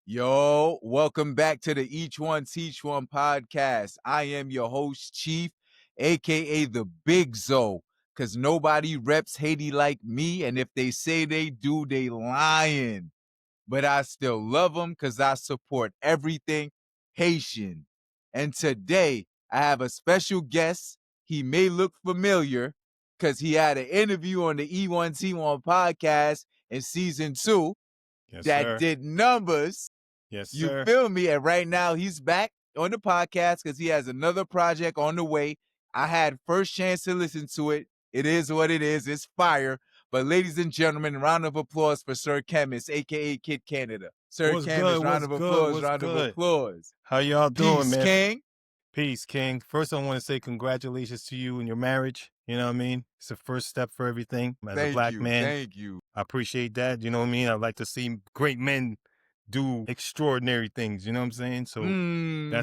Yo, welcome back to the Each One Teach One podcast. I am your host, Chief, aka the Big Zo, because nobody reps Haiti like me, and if they say they do, they lying. But I still love them because I support everything Haitian. And today, I have a special guest. He may look familiar because he had an interview on the E1T1 podcast in season 2 Yes, that sir. did numbers. Yes, You sir. feel me? And right now he's back on the podcast because he has another project on the way. I had first chance to listen to it. It is what it is. It's fire. But ladies and gentlemen, round of applause for Sir Khemis, aka Kid Canada. Sir What's Khemis, good? round What's of good? applause, What's round of good? applause. How y'all doing, Peace, man? King. Peace, King. First, I want to say congratulations to you and your marriage. You know what I mean? It's the first step for everything. As a black man, Thank you. I appreciate that. You know what I mean? I like to see great men do extraordinary things. You know what I'm saying?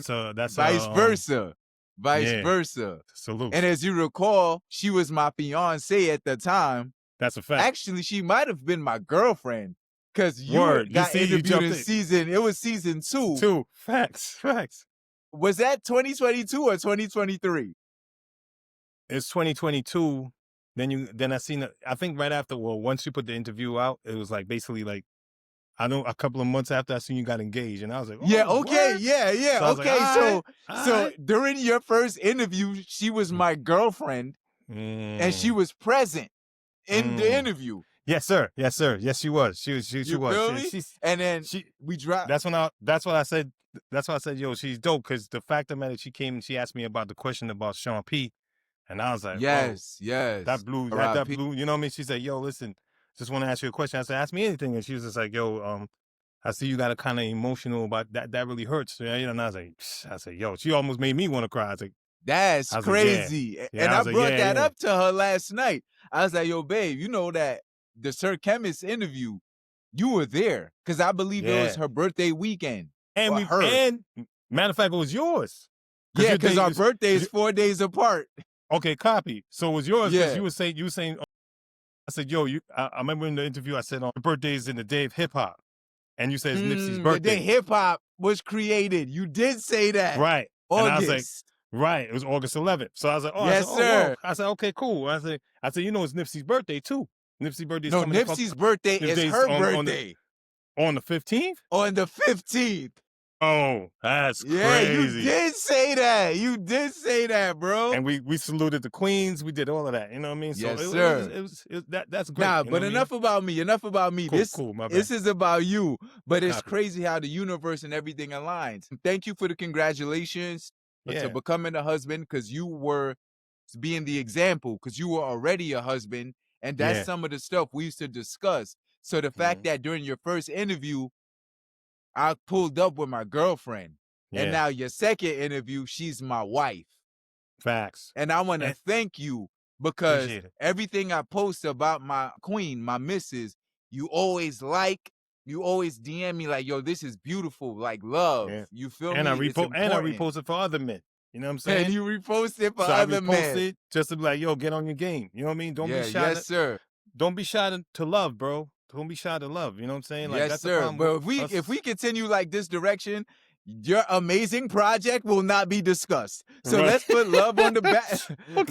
So that's vice versa. Vice yeah, versa. salute. And as you recall, she was my fiance at the time. That's a fact. Actually, she might have been my girlfriend because you Word. got You interviewed in in. season. It was season 2. 2. Facts. Was that 2022 or 2023? It's 2022. Then I seen it. I think right after. Well, once you put the interview out, it was like basically like I know a couple of months after I seen you got engaged, and I was like, oh, Yeah. Okay. what? Yeah. So I was Okay. like, So during your first interview, she was my girlfriend, and she was present in the interview. Yes, sir. Yes, she was. She was. Feel me? And then we dropped. That's what I said. That's why I said, yo, she's dope. Because the fact of the matter, she came and she asked me about the question about Sean P. And I was like, yes. That blew. You know what I mean? She said, yo, listen, just want to ask you a question. I said, ask me anything. And she was just like, yo, I see you got a kind of emotional about that. That really hurts. And I was like, I said, yo, she almost made me want to cry. I was like, that's crazy. Like, and I brought that up to her last night. I was like, yo, babe, you know that the Sir Khemis interview, you were there because I believe it was her birthday weekend. And matter of fact, it was yours. Yeah, because our birthday is 4 days apart. Okay, copy. So it was yours because Yeah. you were saying, I said, yo, I remember in the interview, I said, your birthday is in the day of hip hop. And you said it's Nipsey's birthday. The day hip hop was created. You did say that. Right. August. And I was like, right, it was August 11th. So I was like, yes, sir. Whoa. I said, okay, cool. I said, you know, it's Nipsey's birthday too. Nipsey's birthday is coming. Nipsey's birthday is her birthday. On the 15th? On the 15th. Oh, that's crazy. Yeah, you did say that. You did say that, bro. And we saluted the queens. We did all of that. You know what I mean? Yes, so sir. That's great. Nah, but enough about me. Enough about me. Cool, my bad. This is about you. But it's crazy how the universe and everything aligns. Thank you for the congratulations to becoming a husband, because you were being the example, because you were already a husband. And that's some of the stuff we used to discuss. So the fact that during your first interview, I pulled up with my girlfriend. And now your second interview, she's my wife. Facts. And I want to thank you because everything I post about my queen, my missus, you always DM me like, yo, this is beautiful, like love. You feel me? I repost it for other men. You know what I'm saying? And you repost it for other men. It just to be like, yo, get on your game. You know what I mean? Don't be shy. Yes, sir. Don't be shy to love, bro. Don't be shy to love. You know what I'm saying? Like, yes, that's sir. But if we continue like this direction, your amazing project will not be discussed. So let's put love on the back. Put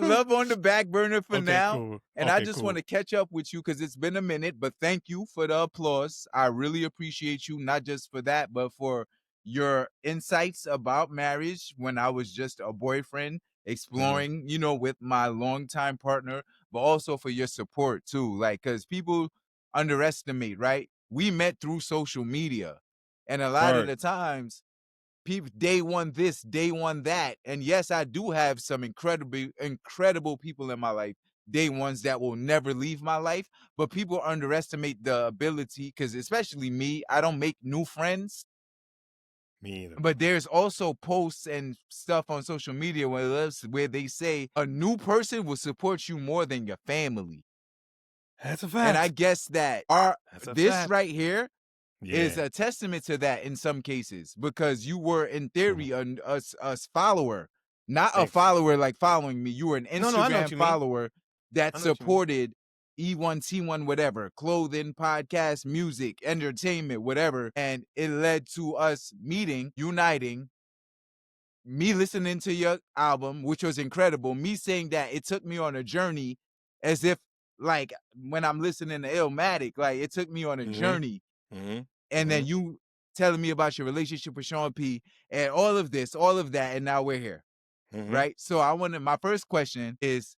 love on the back burner for now. Cool. And I just want to catch up with you because it's been a minute. But thank you for the applause. I really appreciate you, not just for that, but for your insights about marriage when I was just a boyfriend exploring, you know, with my longtime partner, but also for your support too. Like, because people underestimate, right? We met through social media. And a lot of the times, people, day one this, day one that. And yes, I do have some incredible people in my life, day ones that will never leave my life. But people underestimate the ability, because especially me, I don't make new friends. Me either. But there's also posts and stuff on social media where they say a new person will support you more than your family. That's a fact. And I guess that right here is a testament to that in some cases, because you were in theory a follower, not a follower like following me. You were an Instagram follower that supported E1, T1, whatever, clothing, podcast, music, entertainment, whatever. And it led to us meeting, uniting, me listening to your album, which was incredible, me saying that it took me on a journey as if like when I'm listening to Illmatic, like it took me on a Mhm. journey. Mhm. And then Mhm. you telling me about your relationship with Sean P and all of this, all of that, and now we're here. Mhm. Right. So I wanted my first question is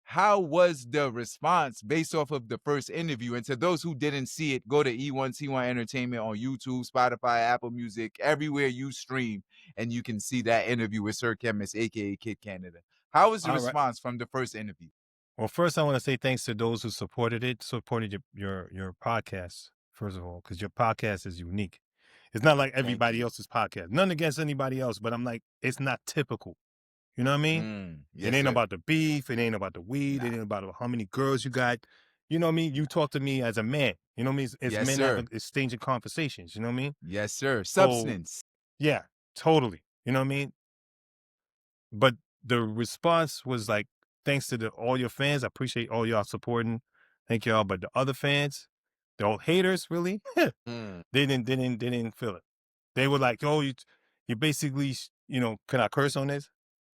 how was the response based off of the first interview? And to those who didn't see it, go to E1T1 Entertainment on YouTube, Spotify, Apple Music, everywhere you stream, and you can see that interview with Sir Khemis, aka Kid Canada. How was the All right. response from the first interview? Well, first I want to say thanks to those who supported your podcast. First of all, because your podcast is unique. It's not like Thank everybody you. else's podcast. None against anybody else, but I'm like, it's not typical. You know what I mean? It Yes, ain't sir. about the beef. It ain't about the weed. It Nah. ain't about how many girls you got. You know what I mean? You talk to me as a man. You know what I mean? It's Yes, men sir. having exchanging conversations. You know what I mean? Yes, sir. So Substance. yeah, totally. You know what I mean? But the response was like, thanks to all your fans. I appreciate all y'all supporting. Thank y'all. But the other fans, the old haters, really, Mm. they didn't feel it. They were like, "Oh, you basically, can I curse on this?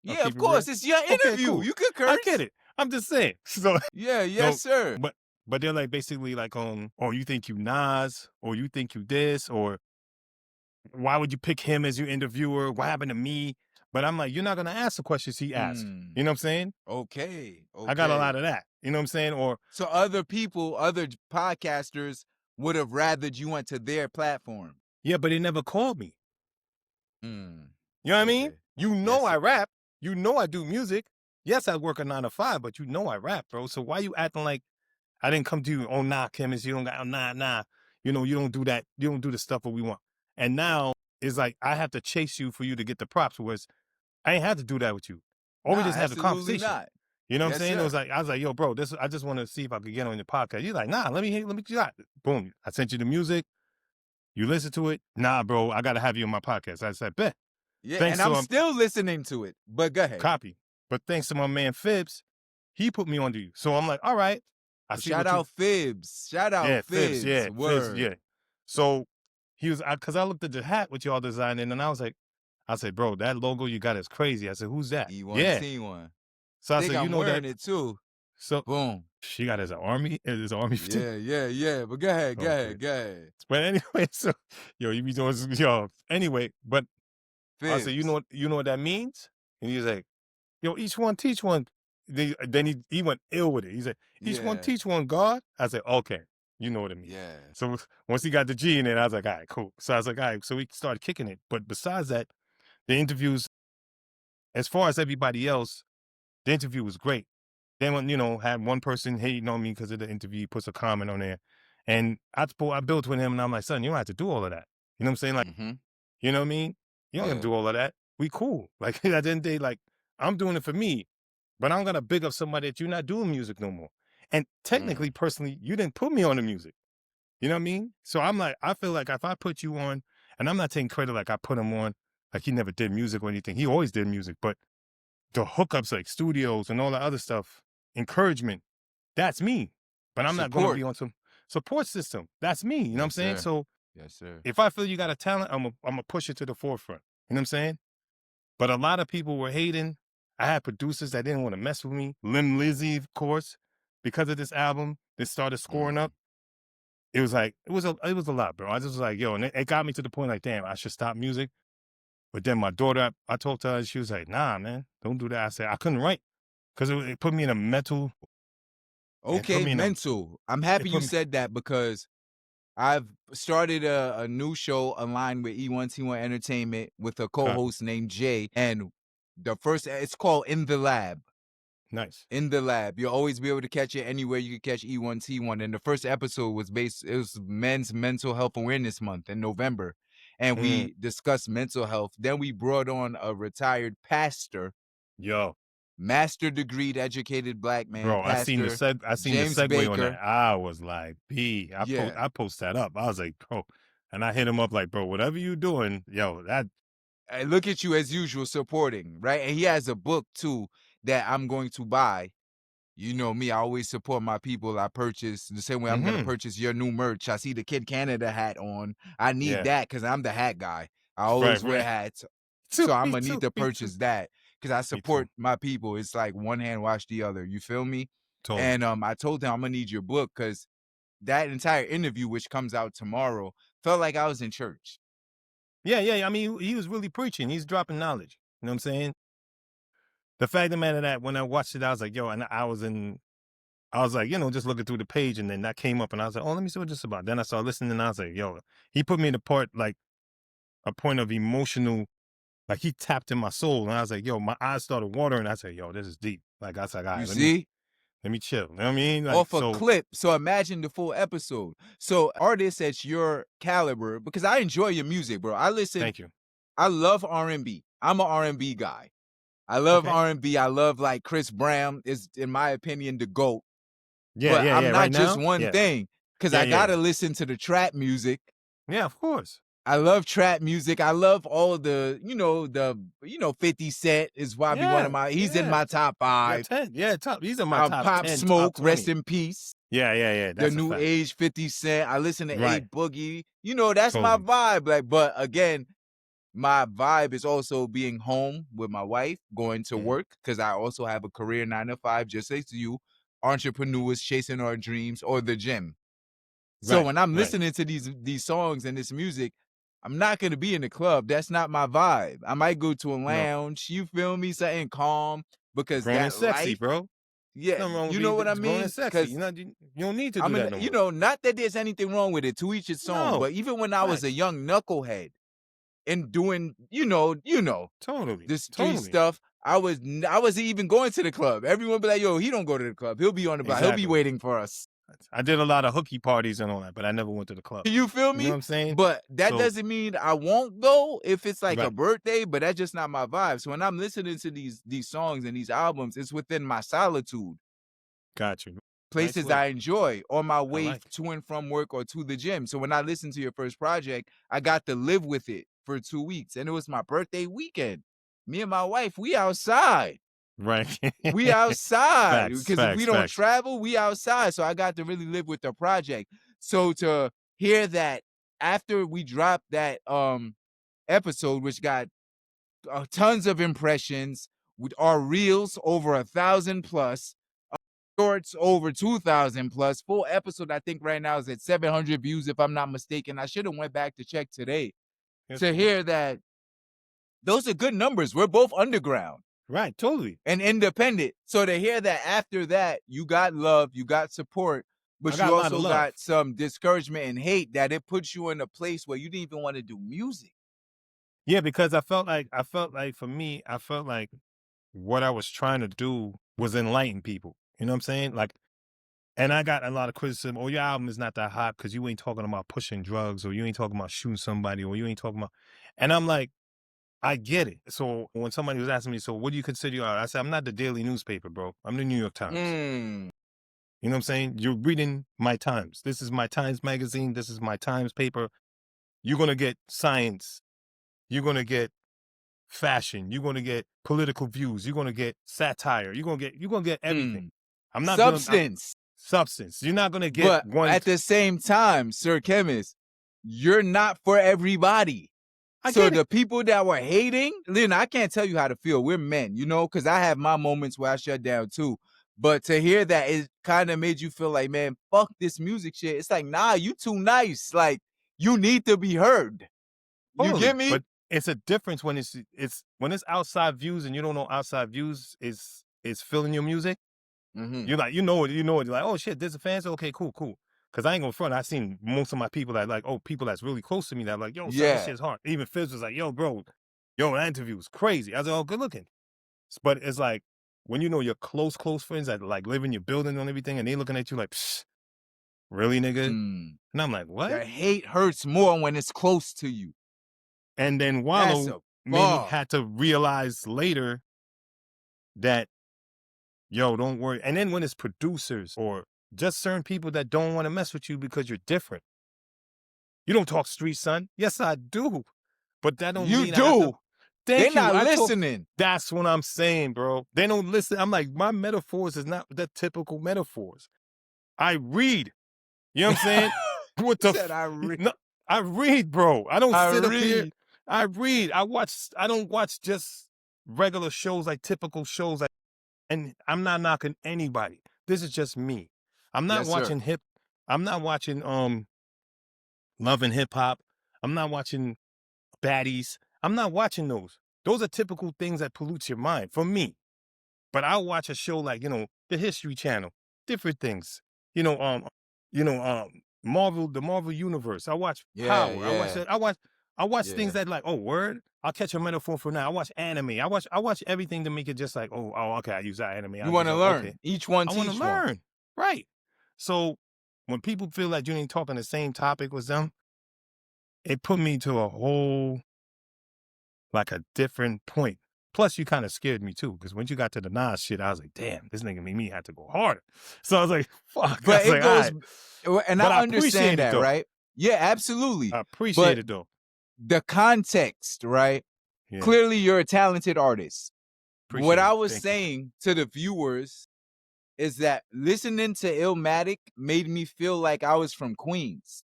I'll Yeah, keep of it real." course. It's your Okay, interview. cool. You could I get curse. it. I'm just saying. So Yeah, yes, no, sir. but they're like basically like, "Oh, you think you Nas, or you think you this, or why would you pick him as your interviewer? What happened to me?" But I'm like, you're not gonna ask the questions he asked. Mm. You know what I'm saying? Okay. I got a lot Okay. of that. You know what I'm saying? Or So other people, other podcasters would have rathered you went to their platform. yeah, but they never called me. Mm. You know what I mean? Okay. You Yes, know sir. I rap. You know I do music. Yes, I work a 9 to 5, but you know I rap, bro. So why you acting like I didn't come to you? Oh nah, Chemist, you don't got nah. You don't do that. You don't do the stuff that we want. And now it's like I have to chase you for you to get the props. Whereas I ain't had to do that with you. Or we Nah, just had the absolutely conversation. not. You know what I'm Yes, saying? It was sir. like I was like, yo, bro, I just want to see if I could get on your podcast. You're like, nah, let me got it. Boom. I sent you the music. You listen to it. Nah, bro, I gotta have you on my podcast. I said, bet. Yeah, Thanks and to I'm still listening to it. But go ahead. copy. But thanks to my man Phibbs, he put me on to you. So I'm like, all right. I see Shout what you out Fibs. Shout out yeah, Phibbs, Fibs. yeah, Phibbs, Word. yeah. So he was because I looked at the hat which y'all designing, and I said, bro, that logo you got is crazy. I said, who's that? E1 Yeah. T1. So I Think said, you I'm know wearing that. it too. So Boom. she got as an army, fatigue. Yeah, yeah, yeah. But go ahead, go Okay. ahead, go ahead. But anyway, so yo, you be doing yo. Anyway, but I said, Fibs. you know what that means? And he was like, yo, each one teach one. Then he went ill with it. He said, each one Yeah, teach one God. I said, okay, you know what it means. yeah. So once he got the G in it, I was like, all right, cool. So I was like, all right, so we started kicking it. But besides that, the interviews, as far as everybody else, the interview was great. Then when, had one person hating on me because of the interview, he puts a comment on there. And I built with him and I'm like, son, you don't have to do all of that. You know what I'm saying? Like, Mm-hmm. you know what I mean? You don't have to Yeah. do all of that. We cool. Like at the end of the day, like I'm doing it for me, but I'm gonna big up somebody that you're not doing music no more. And technically, Mm. personally, you didn't put me on the music. You know what I mean? So I'm like, I feel like if I put you on, and I'm not taking credit like I put him on, like he never did music or anything. He always did music, but the hookups like studios and all that other stuff, encouragement, that's me. But I'm not gonna Support. be on some support system. That's me. You know what I'm Yes, saying? sir. So Yes, sir. if I feel you got a talent, I'm gonna push it to the forefront. You know what I'm saying? But a lot of people were hating. I had producers that didn't want to mess with me. Lim Lizzy, of course, because of this album, they started scoring Mm. up. It was like it was a lot, bro. I just was like, yo, and it got me to the point like, damn, I should stop music. But then my daughter, I talked to her, she was like, nah, man, don't do that. I said I couldn't write because it put me in a mental. It put Okay, me in a. mental. I'm It happy put you me. said that because I've started a new show aligned with E1T1 Entertainment with a Copy. co-host named Jay. And it's called In the Lab. Nice. In the Lab. You'll always be able to catch it anywhere you can catch E1T1. And the first episode it was Men's Mental Health Awareness Month in November. And Mm, we discussed mental health. Then we brought on a retired pastor, yo, master degreed educated black man, bro, pastor I seen the James segue on that. Baker. I was like, Yeah. I post that up. I was like, bro, and I hit him up like, bro, whatever you doing, yo, that Look at you as usual supporting, right? And he has a book too that I'm going to buy You know me, I always support my people. I purchase the same way I'm gonna Mm-hmm. purchase your new merch. I see the Kid Canada hat on. I need Yeah. that because I'm the hat guy. I Right, always wear right. hats. Too, So I'm me gonna need too, to me too. purchase that because I Me too. support my people. It's like one hand wash the other. You feel me? Totally. And I told him I'm gonna need your book because that entire interview, which comes out tomorrow, felt like I was in church. Yeah, yeah. I mean, he was really preaching. He's dropping knowledge. You know what I'm saying? The fact of the matter that when I watched it, I was like, yo, and I was like, just looking through the page, and then that came up, and I was like, oh, let me see what this is about. Then I started listening, and I was like, yo, he put me in a point of emotional, like he tapped in my soul, and I was like, yo, my eyes started watering. I said, yo, this is deep. Like I was like, all You right, see? let me chill. You know what I mean? Like Off a so, clip. So imagine the full episode. So artists at your caliber, because I enjoy your music, bro. thank you. I love R&B. I'm an R&B guy. I love Okay. R&B. I love like Chris Brown is, in my opinion, the GOAT. Yeah, But yeah, I'm yeah. not Right just now, one yeah, thing because yeah, I yeah, yeah. gotta listen to the trap music. Yeah, of course. I love trap music. I love all the, 50 Cent is probably one of Yeah, my, he's in yeah. my top Yeah, 5. 10. Yeah, top. These are my top Pop 10, top Smoke, rest 20. in peace. Yeah, yeah, yeah. The That's a new fact. age 50 Cent. I listen to A Right. Boogie. That's my Totally. vibe. Like, but again, my vibe is also being home with my wife, going to Mhm. work, because I also have a career 9 to 5, just like you, entrepreneurs chasing our dreams, or the gym. So Right, when I'm right. listening to these songs and this music, I'm not gonna be in the club. That's not my vibe. I might go to a No. lounge, you feel me, something calm, because Grown and that sexy, life, bro. yeah, Nothing wrong with you know being what I grown and mean? sexy. Because You don't need to do I'm that in, no more. not that there's anything wrong with it. To each its own. No. But even when I was a Facts. young knucklehead and doing, Totally. the street Totally. stuff, I wasn't even going to the club. Everyone be like, "Yo, he don't go to the club. He'll be on the block. He'll be Exactly. waiting for us." I did a lot of hooky parties and all that, but I never went to the club. You feel You know what me? I'm saying? But that So, doesn't mean I won't go if it's like a right. birthday, but that's just not my vibe. So when I'm listening to these songs and these albums, it's within my solitude, Got you. Nice places way. I enjoy on my I way like it. to and from work or to the gym. So when I listened to your first project, I got to live with it for 2 weeks. And it was my birthday weekend. Me and my wife, we outside. Right. We outside Facts, because if we facts, don't facts. travel, we outside. So I got to really live with the project. So to hear that after we dropped that episode, which got tons of impressions, with our reels over 1,000 plus, shorts over 2,000 plus, full episode I think right now is at 700 views if I'm not mistaken. I should have went back to check today. That's To cool. hear that, those are good numbers. We're both underground Right. Totally. and independent. So to hear that after that, you got love, you got support, I but got you a lot of also love. got some discouragement and hate, that it puts you in a place where you didn't even want to do music. Yeah, because I felt like for me, I felt like what I was trying to do was enlighten people. You know what I'm saying? Like, and I got a lot of criticism. Oh, your album is not that hot because you ain't talking about pushing drugs, or you ain't talking about shooting somebody, or you ain't talking about. And I'm like, I get it. So when somebody was asking me, so what do you consider your art? I said, I'm not the daily newspaper, bro. I'm the New York Times. Mm. You know what I'm saying? You're reading my Times. This is my Times magazine. This is my Times paper. You're gonna get science. You're gonna get fashion. You're gonna get political views. You're gonna get satire. You're gonna get everything. Mm. I'm not doing Substance. substance. You're not gonna get But one. at the same time, Sir Khemis, you're not for everybody. I So get it. the people that were hating, Lynn, I can't tell you how to feel. We're men, because I have my moments where I shut down too. But to hear that, it kind of made you feel like, man, fuck this music shit. It's like, nah, you too nice. Like, you need to be heard. You get Totally. me? But it's a difference when it's when it's outside views and you don't know outside views is filling your music. Mm-hmm. You're like, you know it. You're like, oh shit, there's a fans. Okay, cool, cool. Cause I ain't gonna front. I seen most of my people that like, oh, people that's really close to me that like, yo, son, this Yeah. shit's hard. Even Fizz was like, yo, bro, that interview was crazy. I was like, oh, good looking. But it's like when you know your close friends that like live in your building and everything, and they looking at you like, psh, really, nigga? Mm. And I'm like, what? The hate hurts more when it's close to you. And then That's Wallow a made me bar. had to realize later that, yo, don't worry. And then when it's producers or just certain people that don't want to mess with you because you're different. You don't talk street, son. Yes, I do. But that don't You mean I have to. do. They're Thank you. not listening. That's what I'm saying, bro. They don't listen. I'm like, my metaphors is not the typical metaphors. I read. You know what I'm saying? What He the said, I read. no, I read, bro. I don't I sit up here. read. I read. I don't watch just regular shows like typical shows like, and I'm not knocking anybody. This is just me. I'm not Yes, sir. watching I'm not watching Love and Hip Hop. I'm not watching Baddies. I'm not watching those. Those are typical things that pollute your mind for me. But I'll watch a show like, the History Channel, different things. You know, Marvel, the Marvel Universe. I watch Yeah, Power. I watch yeah, that. I watch yeah. things that like, oh, word. I'll catch a metaphor for now. I watch anime. I watch everything to make it just like, okay, I use that anime. You I use want to that. learn. Okay. Each one I want to teach one. learn. Right. So when people feel like you ain't talking the same topic with them, it put me to a whole, like a different point. Plus, you kind of scared me too, because when you got to the Nas shit, I was like, damn, this nigga made me have to go harder. So I was like, fuck. I But was it like, all goes, right. and But I I appreciate understand it that, though. right? Yeah, absolutely. I appreciate But it though. the context, right? Yeah. Clearly, you're a talented artist. What Appreciate I it. was Thank saying to the viewers is that listening to Illmatic made me feel like I was from Queens.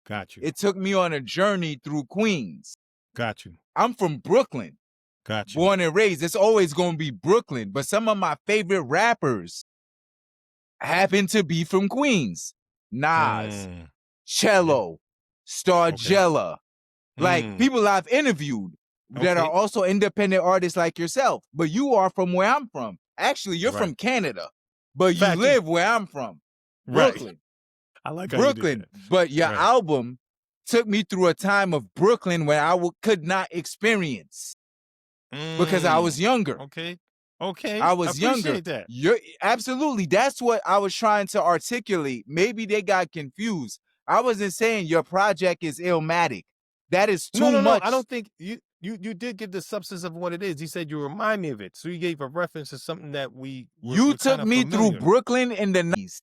you. Got you. It took me on a journey through Queens. Got you. I'm from Brooklyn, Got you. born and raised. It's always going to be Brooklyn. But some of my favorite rappers happen to be from Queens. Nas, Yeah. Cello, Stargella. Like Mm. people I've interviewed that are Okay. also independent artists like yourself. But you are from where I'm from. Actually, you're Right. from Canada, but you Fact, live where I'm from, Right. Brooklyn. I like how you did Brooklyn. that. But your Right. album took me through a time of Brooklyn where I could not experience because I was younger. Okay. Okay. I I was younger. appreciate that. You're absolutely. That's what I was trying to articulate. Maybe they got confused. I wasn't saying your project is Illmatic. That is too No. much. I don't think you did give the substance of what it is. You said you remind me of it. So you gave a reference to something that we're took kind of me familiar. through Brooklyn in the 90s,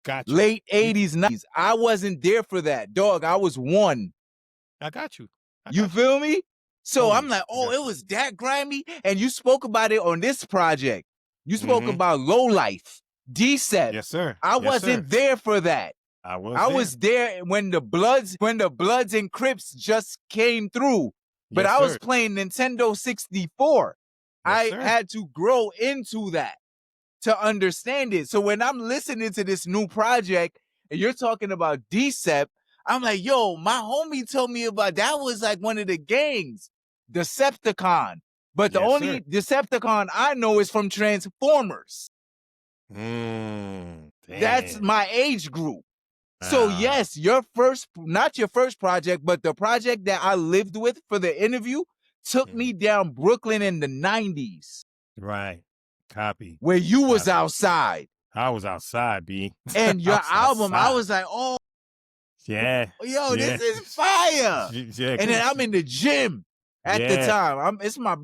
Got you. late 80s, 90s. I wasn't there for that, dog. I was one. I got you. You feel me? So Totally. I'm like, oh, it was that grimy. And you spoke about it on this project. You spoke about Low Life, D-Set. Yes, sir. I wasn't there for that. I was there when the Bloods and Crips just came through. But Yes, I was sir. playing Nintendo 64. Yes, I sir. had to grow into that to understand it. So when I'm listening to this new project and you're talking about D-Sep, I'm like, yo, my homie told me about that was like one of the gangs, Decepticon. But the Yes, only sir. Decepticon I know is from Transformers. That's Damn. my age group. So yes, not your first project, but the project that I lived with for the interview took me down Brooklyn in the 90s. Right. Copy. Where you was Copy. outside. I was outside, B. And your album, I was like, oh, yeah, yo, this is fire. Yeah, and then I'm in the gym at the time. It's my,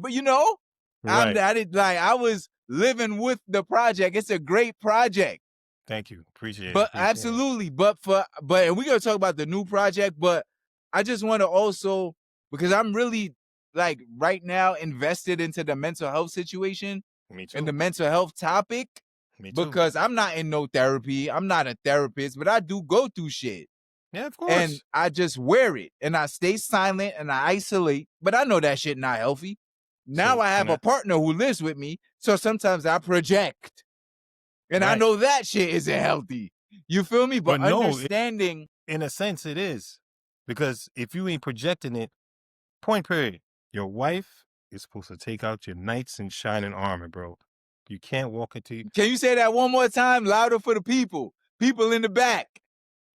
right. I was living with the project. It's a great project. Thank you. Appreciate it. But absolutely. But and we're gonna talk about the new project, but I just want to also, because I'm really like right now invested into the mental health situation. Me too. And the mental health topic. Me too. Because I'm not in no therapy. I'm not a therapist, but I do go through shit. Yeah, of course. And I just wear it and I stay silent and I isolate. But I know that shit not healthy. Now I have a partner who lives with me. So sometimes I project. And I know that shit isn't healthy. You feel me? But understanding. In a sense, it is. Because if you ain't projecting it, point period. Your wife is supposed to take out your knights in shining armor, bro. You can't walk into. Can you say that one more time? Louder for the people. People in the back.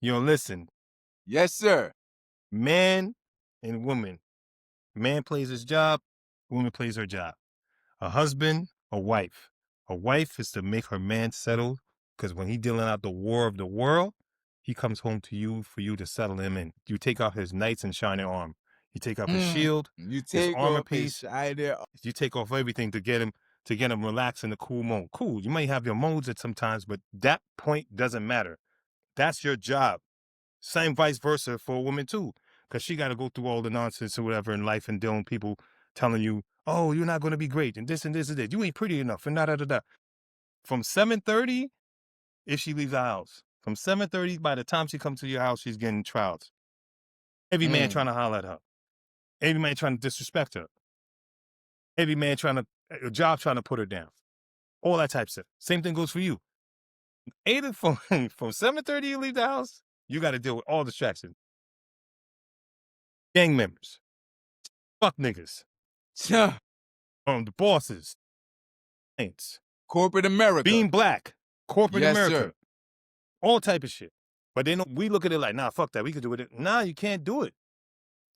Yo, listen. Yes, sir. Man and woman. Man plays his job. Woman plays her job. A husband, a wife. A wife is to make her man settle, because when he's dealing out the war of the world, he comes home to you for you to settle him in. You take off his knights in shining armor. You take off his shield, you his take armor off piece. You take off everything to get him relaxed in the cool mode. Cool. You might have your modes at sometimes, but that point doesn't matter. That's your job. Same vice versa for a woman too, because she got to go through all the nonsense or whatever in life and dealing with people telling you, oh, you're not going to be great, and this and this and this. You ain't pretty enough, and da da da da. From 7:30, if she leaves the house, from 7:30, by the time she comes to your house, she's getting trials. Every man trying to holler at her. Every man trying to disrespect her. Every man trying to, a job trying to put her down. All that type of stuff. Same thing goes for you. From 7:30, you leave the house, you got to deal with all distractions. Gang members. Fuck niggas. The bosses. Corporate America. Being black. Corporate Yes, America. sir. All type of shit. But they know, we look at it like, nah, fuck that. We could do it. Nah, you can't do it.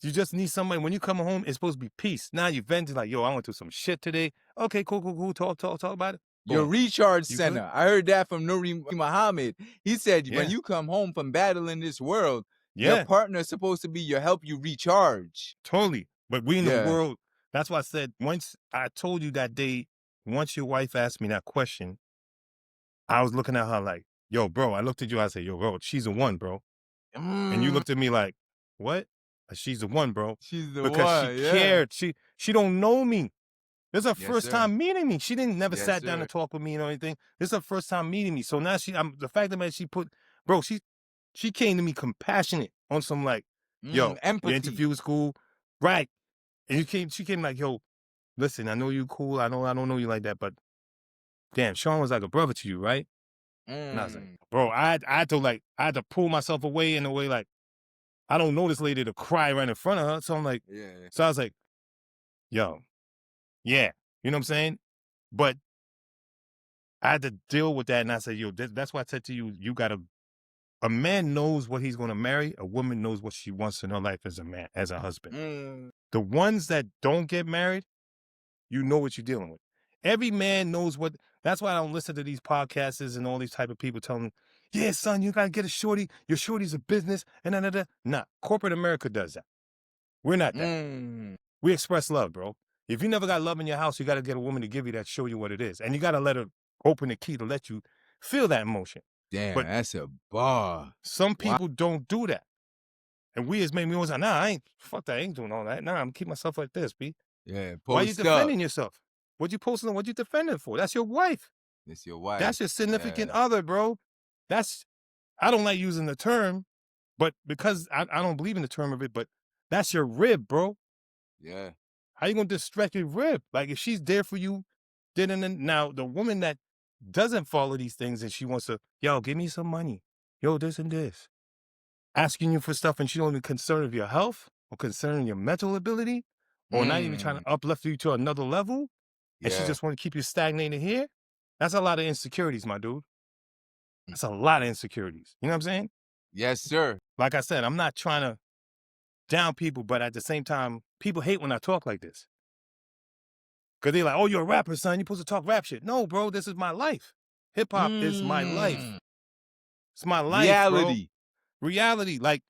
You just need somebody. When you come home, it's supposed to be peace. Now you venting like, yo, I went through some shit today. Okay, cool. Talk about it. Your recharge You center. good? I heard that from Nuri Muhammad. He said Yeah. when you come home from battling this world, Yeah, your partner is supposed to be your help you recharge. totally. But we in the Yeah. world, that's why I said, once I told you that day, once your wife asked me that question, I was looking at her like, yo, bro, I looked at you, I said, yo, bro, she's a one, bro. And you looked at me like, what? She's the one, bro. She's the Because one. she Yeah. cared. She don't know me. This is her Yes, first sir. time meeting me. She didn't never Yes, sat down sir. and talk with me or anything. This is her first time meeting me. So now the fact that she put, bro, she came to me compassionate on some like, yo, empathy. your interview was cool. Right. And she came like, yo, listen, I know you cool. I don't know you like that, but damn, Sean was like a brother to you, right? And I was like, bro, I had to pull myself away in a way like, I don't know this lady to cry right in front of her. So I'm like, yeah. So I was like, yo, yeah, you know what I'm saying? But I had to deal with that. And I said, yo, that's why I said to you, a man knows what he's going to marry. A woman knows what she wants in her life as a man, as a husband. The ones that don't get married, you know what you're dealing with. Every man knows what, that's why I don't listen to these podcasts and all these type of people telling me, yeah, son, you got to get a shorty. Your shorty's a business. And da. Nah, corporate America does that. We're not that. We express love, bro. If you never got love in your house, you got to get a woman to give you that, show you what it is. And you got to let her open the key to let you feel that emotion. Damn, But that's a bar. some people don't do that. And we as men, we always like, nah, fuck that, I ain't doing all that. Nah, I'm keep myself like this, B. Yeah, Why you defending yourself? What you posting on? What you defending for? That's your wife. It's your wife. That's your significant other, bro. I don't like using the term, but because I don't believe in the term of it, but that's your rib, bro. Yeah. How you gonna disrespect your rib? Like if she's there for you, now the woman that doesn't follow these things and she wants to, yo, give me some money, yo, this and this, asking you for stuff and she don't even concerned with your health or concerned your mental ability, or not even trying to uplift you to another level, and she just want to keep you stagnated here. That's a lot of insecurities, my dude. That's a lot of insecurities. You know what I'm saying? Yes, sir. Like I said, I'm not trying to down people, but at the same time, people hate when I talk like this. Because they're like, oh, you're a rapper, son. You're supposed to talk rap shit. No, bro, this is my life. Hip-hop is my life. It's my life, Reality. bro. Reality. Like,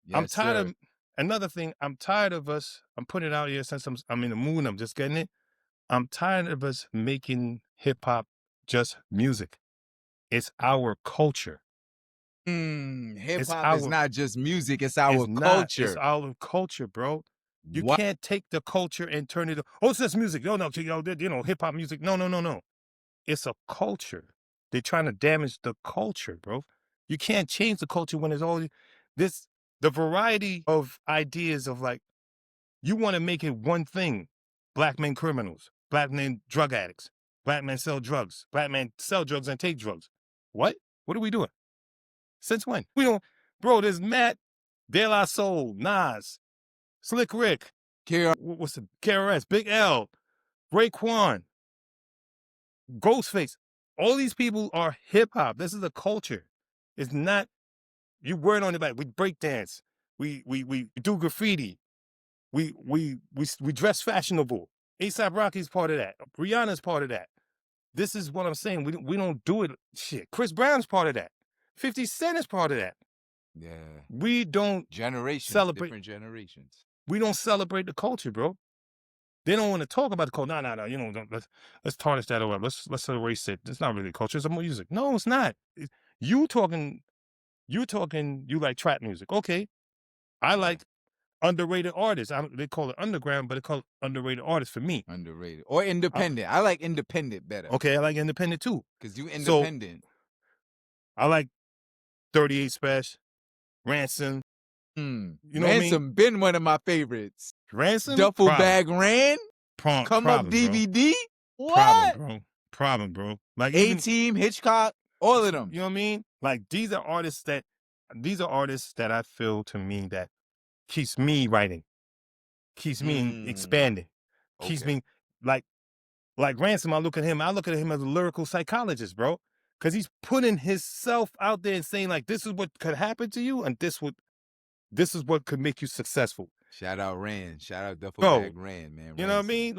Yes, I'm tired sir. of, another thing, I'm tired of us, I'm putting it out here since I'm in the mood, I'm just getting it. I'm tired of us making hip-hop just music. It's our culture. Hip-hop is not just music, it's our culture. It's our culture, bro. You can't take the culture and turn it, oh, it's just music. No, hip-hop music. No. It's a culture. They're trying to damage the culture, bro. You can't change the culture when it's all this, the variety of ideas of like, you want to make it one thing. Black men criminals, black men drug addicts, black men sell drugs, black men sell drugs and take drugs. What? What are we doing? Since when? We don't, bro, there's Matt, De La Soul, Nas, Slick Rick, what's the KRS, Big L, Raekwon, Ghostface. All these people are hip hop. This is a culture. It's not, you word on the back. We break dance. We do graffiti. We dress fashionable. A$AP Rocky's part of that. Rihanna's part of that. This is what I'm saying. We don't do it. Shit. Chris Brown's part of that. 50 Cent is part of that. Yeah. We don't celebrate different generations. We don't celebrate the culture, bro. They don't want to talk about the culture. No. Let's tarnish that away. Let's erase it. It's not really culture. It's music. No, it's not. You like trap music. Okay. I like underrated artists. They call it underground, but they call it underrated artists for me. Underrated or independent. I like independent better. Okay, I like independent too. Because you independent. So I like 38 Special, Ransom. You know what I mean? Ransom been one of my favorites. Ransom? Duffel Problem. Bag Ran? Come Up Problem, DVD? bro. What? Problem, bro. Like A-Team, Hitchcock, all of them. You know what I mean? Like these are artists that I feel to me that keeps me writing, keeps me expanding, keeps me like Ransom. I look at him as a lyrical psychologist, bro. Cause he's putting himself out there and saying like, this is what could happen to you, and this is what could make you successful. Shout out Rand. Shout out Duffel Bag Rand, man. You know what I mean?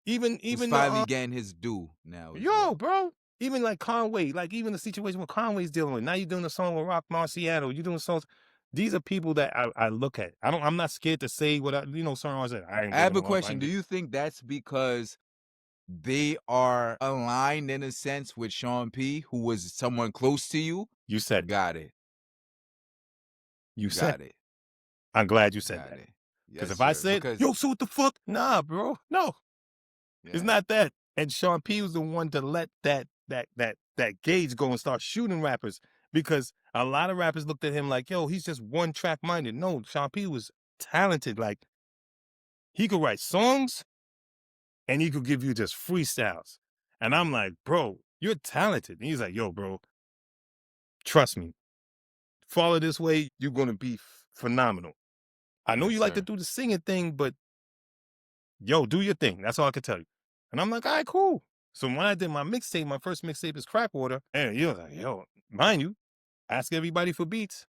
Even He's finally getting his due now. Bro. Even like Conway, like even the situation what Conway's dealing with. Now you're doing a song with Rock Marciano. You're doing songs. These are people that I look at. I'm not scared to say what certain artists. I have a question. Do you think that's because they are aligned in a sense with Sean P, who was someone close to you? You said got it. You said it. I'm glad you said that. Because if I said, yo, so what the fuck? Nah, bro. No. Yeah. It's not that. And Sean P was the one to let that gauge go and start shooting rappers, because a lot of rappers looked at him like, yo, he's just one track minded. No, Sean P was talented. Like, he could write songs and he could give you just freestyles. And I'm like, bro, you're talented. And he's like, yo, bro, trust me. Follow this way, you're going to be phenomenal. I know you like to do the singing thing, but yo, do your thing. That's all I can tell you. And I'm like, all right, cool. So when I did my mixtape, my first mixtape is Crack Water. And you was like, yo, mind you, ask everybody for beats.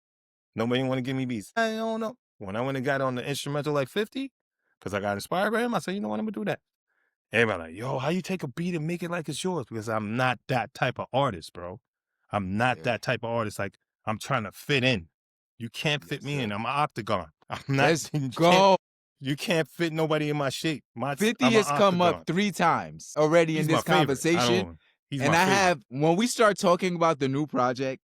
Nobody want to give me beats. I don't know. When I went and got on the instrumental like 50, because I got inspired by him, I said, you know what, I'm going to do that. Everybody like, yo, how you take a beat and make it like it's yours? Because I'm not that type of artist, bro. I'm not that type of artist. Like, I'm trying to fit in. You can't fit me in. I'm an octagon. I'm not. Let's go. You can't fit nobody in my shape. 50 has come up 3 times already in this conversation. And I have, when we start talking about the new project,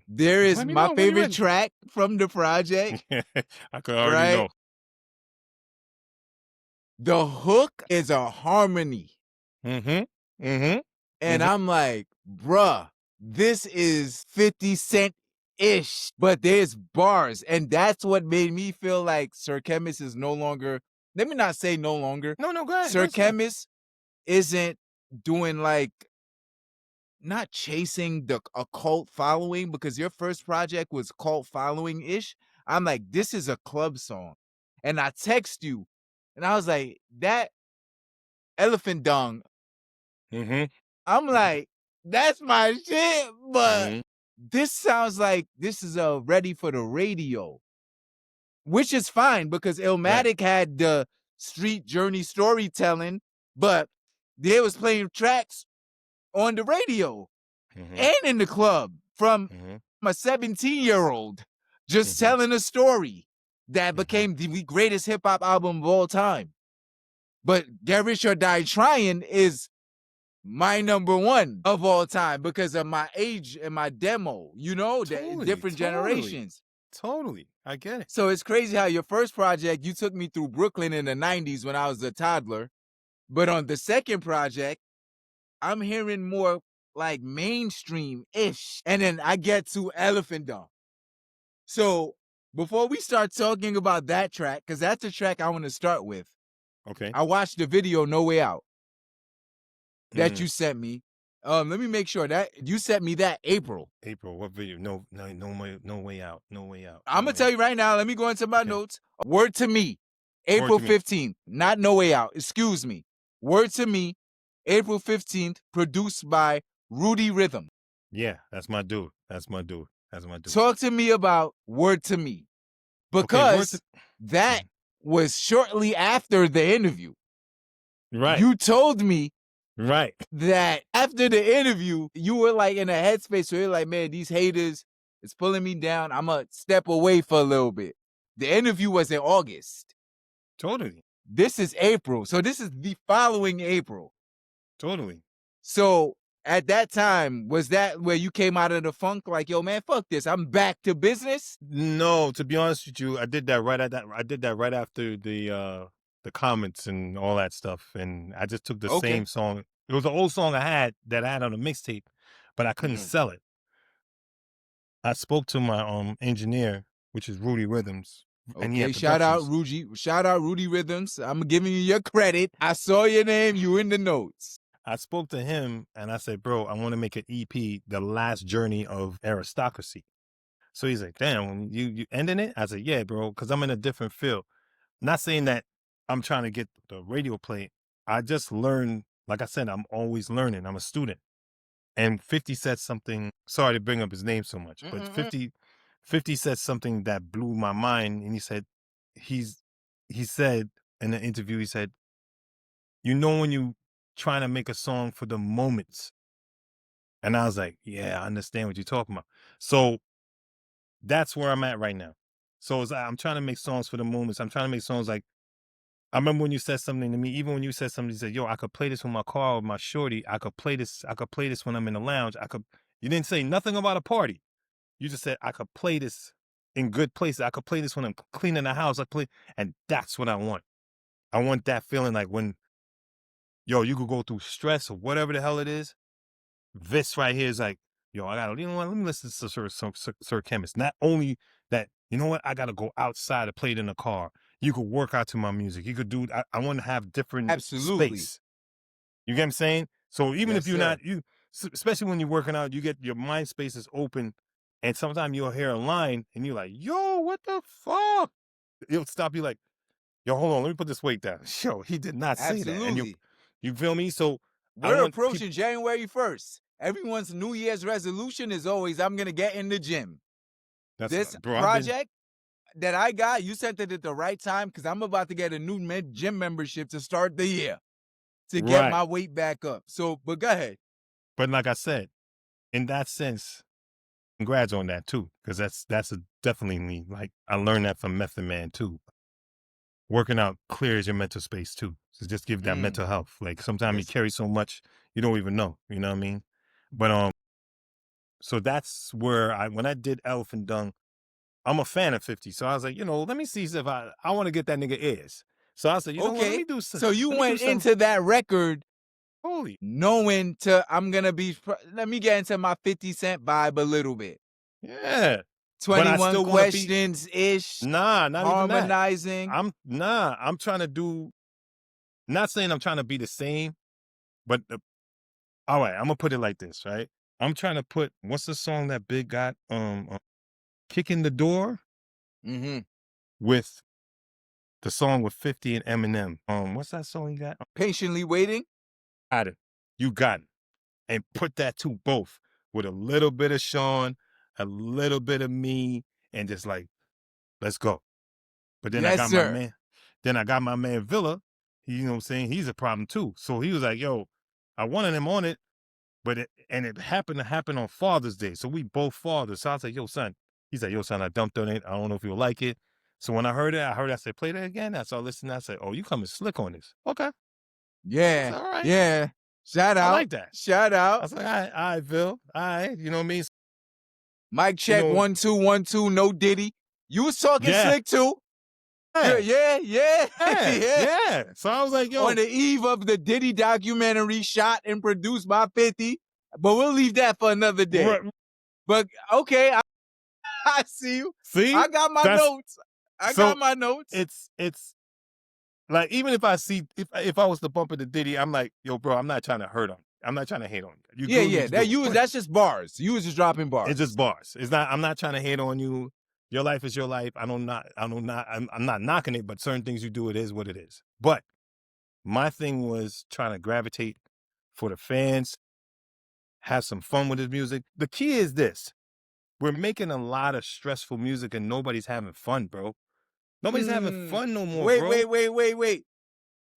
there is my favorite track from the project. I could already know. The hook is a harmony. And I'm like, bruh, this is 50 Cent-ish, but there's bars. And that's what made me feel like Sir Khemis is no longer, let me not say no longer. No, go ahead. Sir Khemis isn't doing like, not chasing a cult following, because your first project was cult following-ish. I'm like, this is a club song. And I text you, and I was like, that Elephant Dung. I'm like, that's my shit, but this sounds like this is ready for the radio, which is fine because Illmatic had the street journey storytelling, but they was playing tracks on the radio and in the club from a 17-year-old just telling a story that became the greatest hip-hop album of all time. But Get Rich or Die Trying is my number 1 of all time because of my age and my demo, the different generations. Totally. I get it. So it's crazy how your first project, you took me through Brooklyn in the 90s when I was a toddler. But on the second project, I'm hearing more like mainstream-ish. And then I get to Elephant Dung. So before we start talking about that track, because that's the track I want to start with. Okay. I watched the video No Way Out that you sent me. Let me make sure that you sent me that April. What video? No way out. No way out. I'm gonna tell you right now. Let me go into my notes. Word to Me, April 15th. Not No Way Out. Excuse me. Word to Me, April 15th. Produced by Rudy Rhythm. Yeah, that's my dude. Talk to me about Word to Me, because that was shortly after the interview. Right. You told me that after the interview, you were like in a headspace where you're like, man, these haters, it's pulling me down. I'm going to step away for a little bit. The interview was in August. Totally. This is April. So this is the following April. Totally. So at that time, was that where you came out of the funk? Like, yo, man, fuck this. I'm back to business. No, to be honest with you, I did that right after the comments and all that stuff, and I just took the Okay. same song. It was an old song I had that I had on a mixtape, but I couldn't Mhm. sell it. I spoke to my engineer, which is Rudy Rhythms, and he Okay, had productions. Shout out Rudy Rhythms. I'm giving you your credit. I saw your name. You in the notes. I spoke to him and I said, bro, I want to make an EP, The Last Journey of Aristocracy. So he's like, damn, when you ending it? I said, yeah, bro, because I'm in a different field. Not saying that I'm trying to get the radio play. I just learned, like I said, I'm always learning. I'm a student. And 50 said something, sorry to bring up his name so much, but Mm-mm-mm. 50 said something that blew my mind. And he said, he said in the interview, he said, you know, when you trying to make a song for the moments. And I was like, yeah, I understand what you're talking about. So that's where I'm at right now. So it's like, I'm trying to make songs for the moments. I'm trying to make songs like, I remember when you said something to me, even when you said something, you said, yo, I could play this with my car with my shorty. I could play this when I'm in the lounge. You didn't say nothing about a party. You just said, I could play this in good places. I could play this when I'm cleaning the house. And that's what I want. I want that feeling like when, yo, you could go through stress or whatever the hell it is. This right here is like, yo, I gotta, you know what? Let me listen to Sir Khemis. Not only that, you know what? I gotta go outside to play it in the car. You could work out to my music. You could do. I want to have different Absolutely. space. You get what I'm saying? So even Yes, if you're sir. not, especially when you're working out, you get your mind space is open, and sometimes you'll hear a line and you're like, yo, what the fuck? It'll stop you like, yo, hold on, let me put this weight down. Yo, he did not say that, and Absolutely. you feel me? So I We're want people. approaching January 1st. Everyone's New Year's resolution is always, I'm going to get in the gym. That's This bro. I've been project that I got, you sent it at the right time because I'm about to get a new gym membership to start the year to get right. my weight back up. So, but go ahead. But like I said, in that sense, congrats on that too, because that's a definitely me. Like I learned that from Method Man too. Working out clears your mental space too. So just give that Mm, mental health. Like sometimes you yes. carry so much you don't even know. You know what I mean? But so that's where when I did Elephant Dung, I'm a fan of 50. So I was like, you know, let me see if I want to get that nigga ears. So I said, you know what? Okay. So you Let me do went some. into that record Holy knowing I'm going to be, let me get into my 50 Cent vibe a little bit. yeah. But I 21 still want to be. questions ish, Nah, not even that. harmonizing. I'm trying to do. Not saying I'm trying to be the same, but all right, I'm gonna put it like this, right? I'm trying to put what's the song that Big got? Kicking the Door Mm-hmm. with the song with 50 and Eminem. What's that song you got? Patiently waiting. Got it. You got it. And put that to both with a little bit of Sean, a little bit of me, and just like, let's go. But then I Yes, got my sir. man, Villa. You know what I'm saying? He's a problem too. So he was like, yo, I wanted him on it. But it happened to happen on Father's Day. So we both fathers. So I was like, yo, son. He's like, yo, son, I dumped on it. I don't know if you'll like it. So when I heard it, I said, play that again. I started listening. I said, oh, you coming slick on this. Okay. I Yeah. said, all right. Yeah. Shout I out. like that. Shout I out. was like, all right, Phil. All right. You know what I mean? Mic You check know, 1 2 1 2. No Diddy. You was talking yeah. slick too. Yeah, Yeah. yeah, yeah, Yeah. yeah. Yeah. So I was like, On yo. the eve of the Diddy documentary shot and produced by 50. But we'll leave that for another day. But okay, I see you. See? I got my That's notes. I got so my notes. it's like even if I see if I was to bump into Diddy, I'm like, yo, bro, I'm not trying to hurt on you. I'm not trying to hate on you. You Yeah, do what you yeah. need to do. But That's just bars. You was just dropping it's just bars. bars. It's not. I'm not trying to hate on you. Your life is your life. I'm not knocking it, but certain things you do, it is what it is. But my thing was trying to gravitate for the fans, have some fun with his music. The key is this: we're making a lot of stressful music, and nobody's having fun, bro. Nobody's having fun no more, Wait, bro. wait, wait, wait, wait.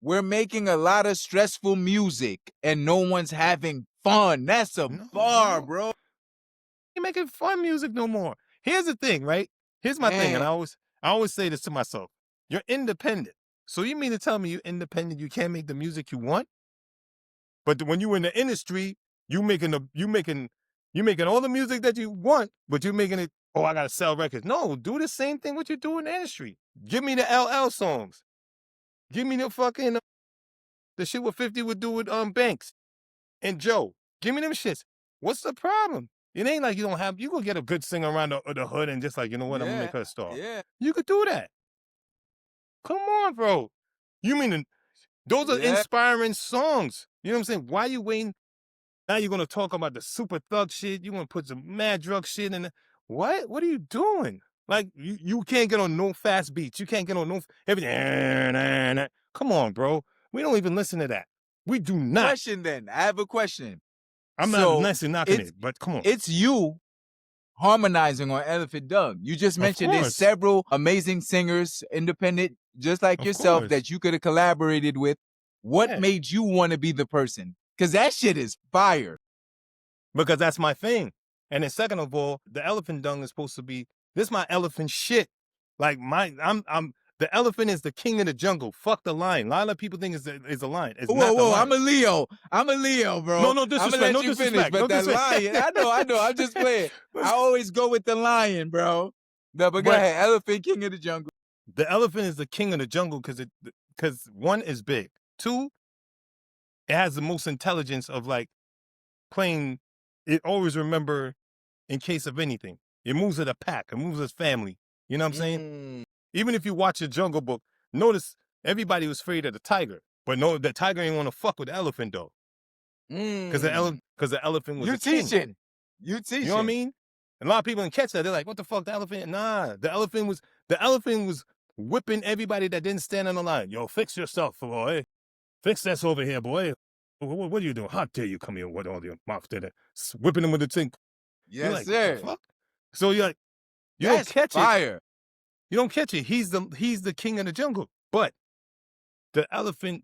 We're making a lot of stressful music and no one's having fun. That's a No, bar, bro. bro. Ain't making fun music no more. Here's the thing, right? Here's my thing, and Man, I always say this to myself. You're independent. So you mean to tell me you're independent, you can't make the music you want? But when you were in the industry, you making all the music that you want, but you're making it, oh, I gotta sell records. No, do the same thing what you do in the industry. Give me the LL songs. Give me the fucking the shit what 50 would do with Banks and Joe. Give me them shits. What's the problem? It ain't like you gonna get a good singer around the hood and just like, you know what, I'm gonna make her a star. Yeah. You could do that. Come on, bro. You mean those are inspiring songs. You know what I'm saying? Why are you waiting? Now you're gonna talk about the super thug shit. You're gonna put some mad drug shit in. What? What are you doing? Like you can't get on no fast beats. You can't get on no everything. Come on, bro. We don't even listen to that. We do not. Question then. I have a question. I'm not knocking it, but come on. It's you harmonizing on Elephant Dung. You just mentioned there's several amazing singers, independent, just like yourself, that you could have collaborated with. What made you want to be the person? Because that shit is fire. Because that's my thing. And then second of all, the Elephant Dung is supposed to be, this my elephant shit. Like the elephant is the king of the jungle. Fuck the lion. A lot of people think it's a lion. It's not the lion. I'm a Leo. I'm a Leo, bro. No disrespect. I'm gonna let you finish, but that lion, I know. I'm just playing. I always go with the lion, bro. No, but go ahead. Elephant, king of the jungle. The elephant is the king of the jungle because one is big. Two, it has the most intelligence of like playing. It always remember in case of anything. It moves as a pack. It moves as family. You know what I'm saying? Even if you watch the Jungle Book, notice everybody was afraid of the tiger, but no, the tiger ain't want to fuck with the elephant though. Because the elephant was king. You teaching. You know what I mean? And a lot of people didn't catch that. They're like, "What the fuck, the elephant?" Nah, the elephant was whipping everybody that didn't stand on the line. Yo, fix yourself, boy. Fix this over here, boy. What are you doing? How dare you come here with all your mouth there? Whipping them with the thing. Yes, like, sir. Fuck? So you're like, you don't catch fire. it. You don't catch it. He's the king of the jungle. But the elephant,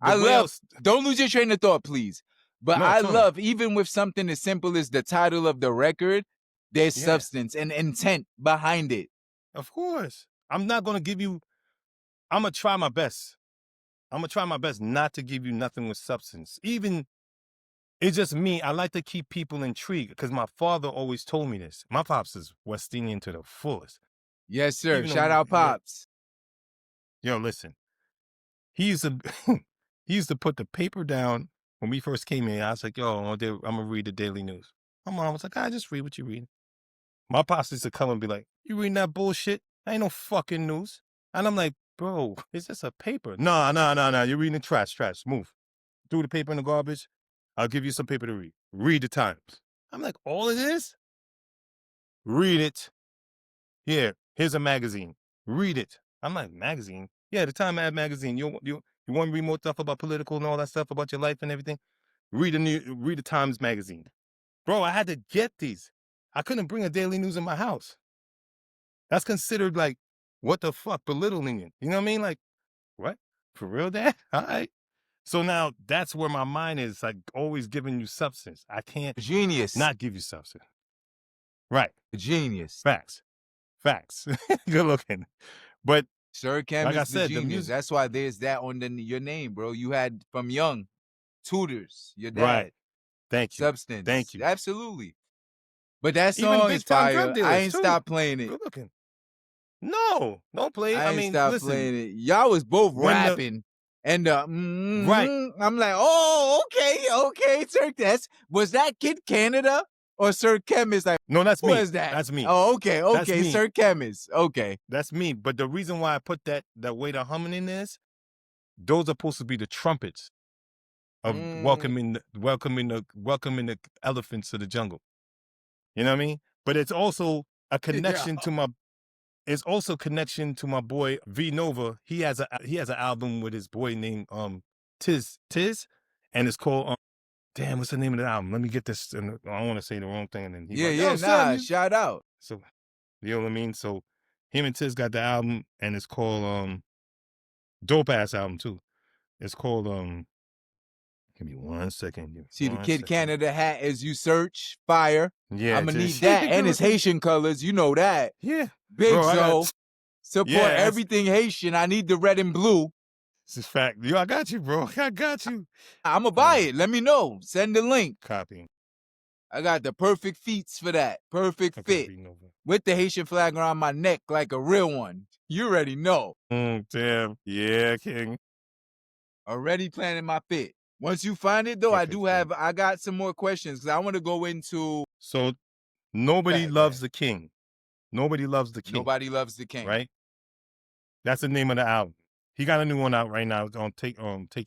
don't lose your train of thought, please. But no, I love, even with something as simple as the title of the record, there's substance and intent behind it. Of course. I'm not going to give you, I'm going to try my best. I'm going to try my best not to give you nothing with substance. Even, it's just me. I like to keep people intrigued because my father always told me this. My pops is West Indian to the fullest. Yes, sir. Shout out, Pops. Yo, listen. He used to put the paper down when we first came in. I was like, yo, I'm going to read the daily news. My mom was like, I just read what you read. My pops used to come and be like, you reading that bullshit? Ain't no fucking news. And I'm like, bro, is this a paper? No. You're reading the trash. Move. Throw the paper in the garbage. I'll give you some paper to read. Read the Times. I'm like, all it is? Read it. Here, here's a magazine. Read it. I'm like, magazine? Yeah, the Time magazine. You want to read more stuff about political and all that stuff about your life and everything? Read the Times magazine. Bro, I had to get these. I couldn't bring a daily news in my house. That's considered like, what the fuck, belittling it. You know what I mean? Like, what? For real, Dad? All right. So now that's where my mind is, like always giving you substance. I can't not give you substance. Right. Genius. Facts. Good looking. But Sir Khemis, like I said, the music. That's why there's that on your name, bro. You had from young tutors, your dad. Right. Thank you. Substance. Thank you. Absolutely. But that song is fire. I ain't stopped playing it. Good looking. No, don't play it. I mean, stop playing it. Y'all was both rapping. And right. I'm like, oh, okay, Sir. Was that Kid Canada or Sir Khemis? Like, no, that's me. Who is that? That's me. Oh, okay, Sir Khemis. Okay, that's me. But the reason why I put that way to humming in is, those are supposed to be the trumpets of welcoming the elephants to the jungle. You know what I mean? But it's also a connection to my. It's also connection to my boy V Nova. He has an album with his boy named Tiz, and it's called damn, what's the name of the album? Let me get this. I don't want to say the wrong thing. And then shout out. So you know what I mean. So him and Tiz got the album, and it's called dope ass album too. It's called Give me 1 second. See the Kid Canada hat as you search fire. Yeah, I'm gonna need that and his Haitian colors. You know that. Yeah. Big Zo. Support everything Haitian. I need the red and blue. This is fact. Yo, I got you, bro. I got you. I'm gonna buy it. Let me know. Send the link. Copy. I got the perfect feats for that. Perfect Okay, fit. V Nova. With the Haitian flag around my neck like a real one. You already know. Damn. Yeah, King. Already planning my fit. Once you find it though, Okay, King. I got some more questions because I want to go into. So Go nobody ahead, go loves ahead. the king. Nobody loves the king, Nobody loves the king. right? That's the name of the album. He got a new one out right now on Take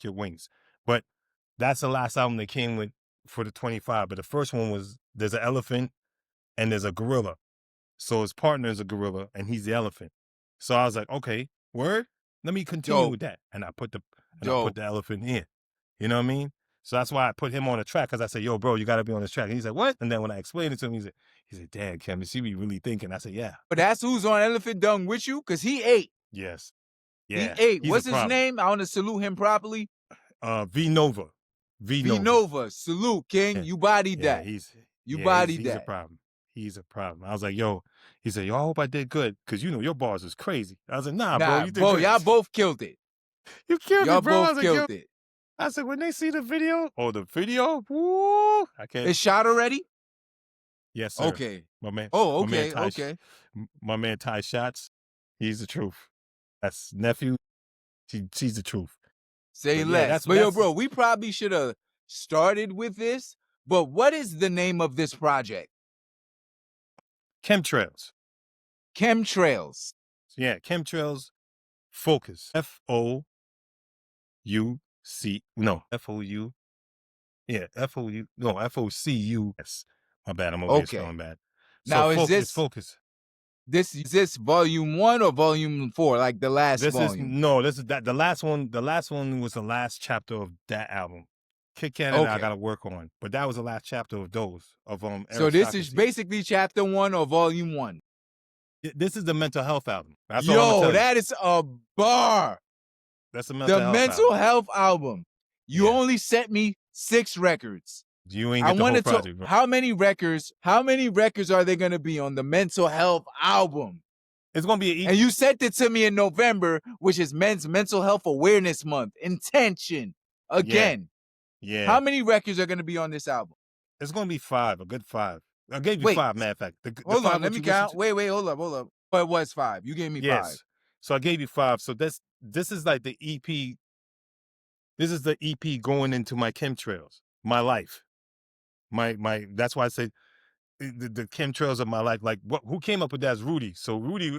Your Wings. But that's the last album that came with for the 25. But the first one was there's an elephant and there's a gorilla. So his partner is a gorilla and he's the elephant. So I was like, okay, word. Let me continue Dope. with that. And I put Dope. the elephant in. You know what I mean? So that's why I put him on the track because I said, yo, bro, you got to be on this track. And he's like, what? And then when I explained it to him, he said, damn, Kevin, you be really thinking. I said, yeah. But that's who's on Elephant Dung with you? Because he ate. Yes. He Yeah. ate. He's a What's his problem. name? I want to salute him properly. V Nova. V V Nova. Nova. Salute, King. Yeah. You bodied Yeah. that. You bodied He's a that. problem. He's a problem. I was like, yo, he said, yo, I hope I did good. Cause you know your bars is crazy. I was like, nah, bro, Nah, you did bro, good. y'all both killed it. You killed Y'all it, bro. I both was like, yo. killed it. I said, when they see the video, the video, woo, I can't. It's shot already? Yes, sir. Okay. My man, Oh, my man okay, Ty, okay. my man Ty Shots. He's the truth. That's nephew. She's the truth. Say But yeah, less. that's But yo, bro, we probably should have started with this. But what is the name of this project? Chemtrails. Chemtrails. Yeah, Chemtrails. Focus. FOUC. No, FOU. Yeah, FOU. No, FOCUS. My bad. I'm over here Okay. spelling bad. So Now is focus. Focus. this volume 1 or volume 4, like the last This volume? is that the last one. The last one was the last chapter of that album. Kick Canada, I Okay. gotta work on, but that was the last chapter of those of So this is aristocracy. basically chapter 1 or volume 1. This is the mental health album. That's all I'm gonna Yo, tell you. that is a bar. That's the mental The health mental album. health album. You Yeah. only sent me 6 records. You ain't I get the whole wanted to project, bro. how many records are they gonna be on the mental health album? It's gonna be an And you sent it to me in November, which is Men's Mental Health Awareness Month. Intention. Again. Yeah. How many records are gonna be on this album? It's gonna be 5, a good 5. I gave you Wait. 5, matter of fact. The Hold 5 on, let what me you listened count. to. Wait, hold up. But it was 5. You gave me 5. Yes. So I gave you 5. So this is like the EP. This is the EP going into my chemtrails, my life. My that's why I said the chemtrails of my life. Like who came up with that is Rudy. So Rudy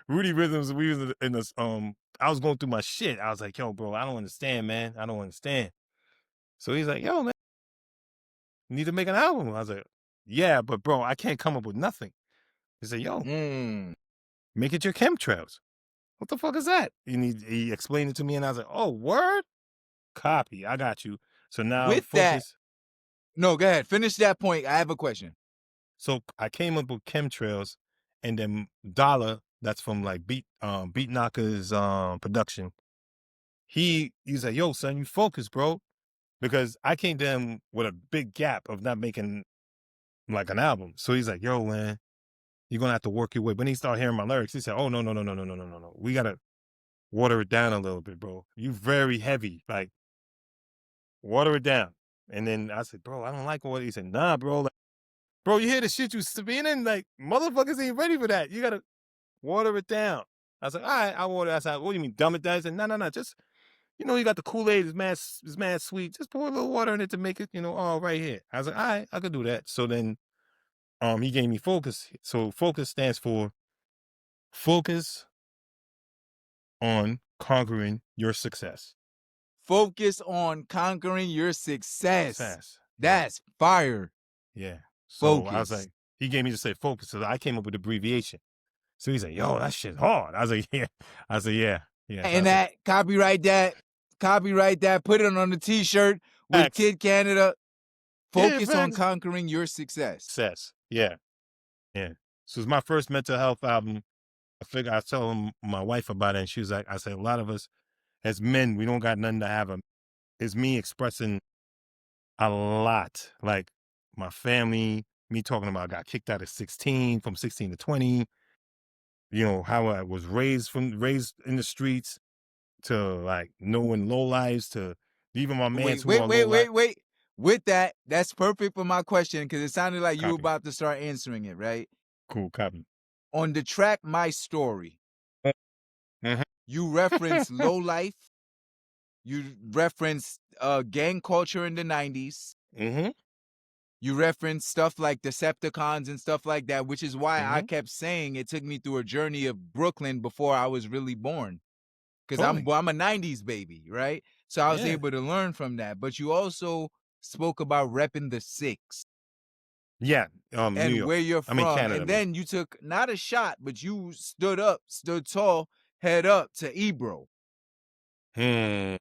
Rudy Rhythms, we was in this I was going through my shit. I was like, yo, bro, I don't understand, man. I don't understand. So he's like, yo, man, you need to make an album. I was like, yeah, but bro, I can't come up with nothing. He said, yo, make it your chemtrails. What the fuck is that? And he explained it to me and I was like, oh, word? Copy. I got you. So now With focus. No, go ahead. Finish that point. I have a question. So I came up with chemtrails and then Dollar, that's from like Beat Knocker's production. He's like, yo, son, you focus, bro. Because I came to him with a big gap of not making like an album. So he's like, yo, man, you're gonna have to work your way. When he started hearing my lyrics, he said, oh, no. We gotta water it down a little bit, bro. You very heavy. Like, water it down. And then I said, bro, I don't like what he said. Nah, bro. Like, bro, you hear the shit you spinning? Like, motherfuckers ain't ready for that. You gotta water it down. I was like, all right, I water it. I said, what do you mean, dumb it down? He said, no. Just, you got the Kool-Aid, it's mad sweet. Just pour a little water in it to make it, all right here. I was like, all right, I could do that. So then he gave me focus. So focus stands for focus on conquering your success. Focus on conquering your success. Yeah. That's fire. Yeah. So Focus. I was like, he gave me to say focus. So I came up with abbreviation. So he's like, yo, that shit's hard. I was like, yeah. I said, yeah. And that, copyright that, put it on the t-shirt with Kid Canada. Focus on conquering your success. Yeah. So it's my first mental health album. I figured I told my wife about it, and she was like, I said, a lot of us as men, we don't got nothing to have. It's me expressing a lot. Like my family, me talking about I got kicked out at 16, from 16 to 20. How I was raised in the streets to like knowing low lives to even my man who are low lives. With that, that's perfect for my question because it sounded like you were Copy. about to start answering it, right? Cool, copy. On the track My Story, Mhm. you reference low life, you reference gang culture in the 90s, Mhm. you reference stuff like Decepticons and stuff like that, which is why I Mhm. kept saying it took me through a journey of Brooklyn before I was really born. Because Totally. I'm a 90s baby, right? So I was Yeah. able to learn from that. But you also spoke about repping the six Yeah. New and York. where you're I mean from. Canada, And man. then you took not a shot, but you stood up, stood tall, head up to Ebro. Hmm.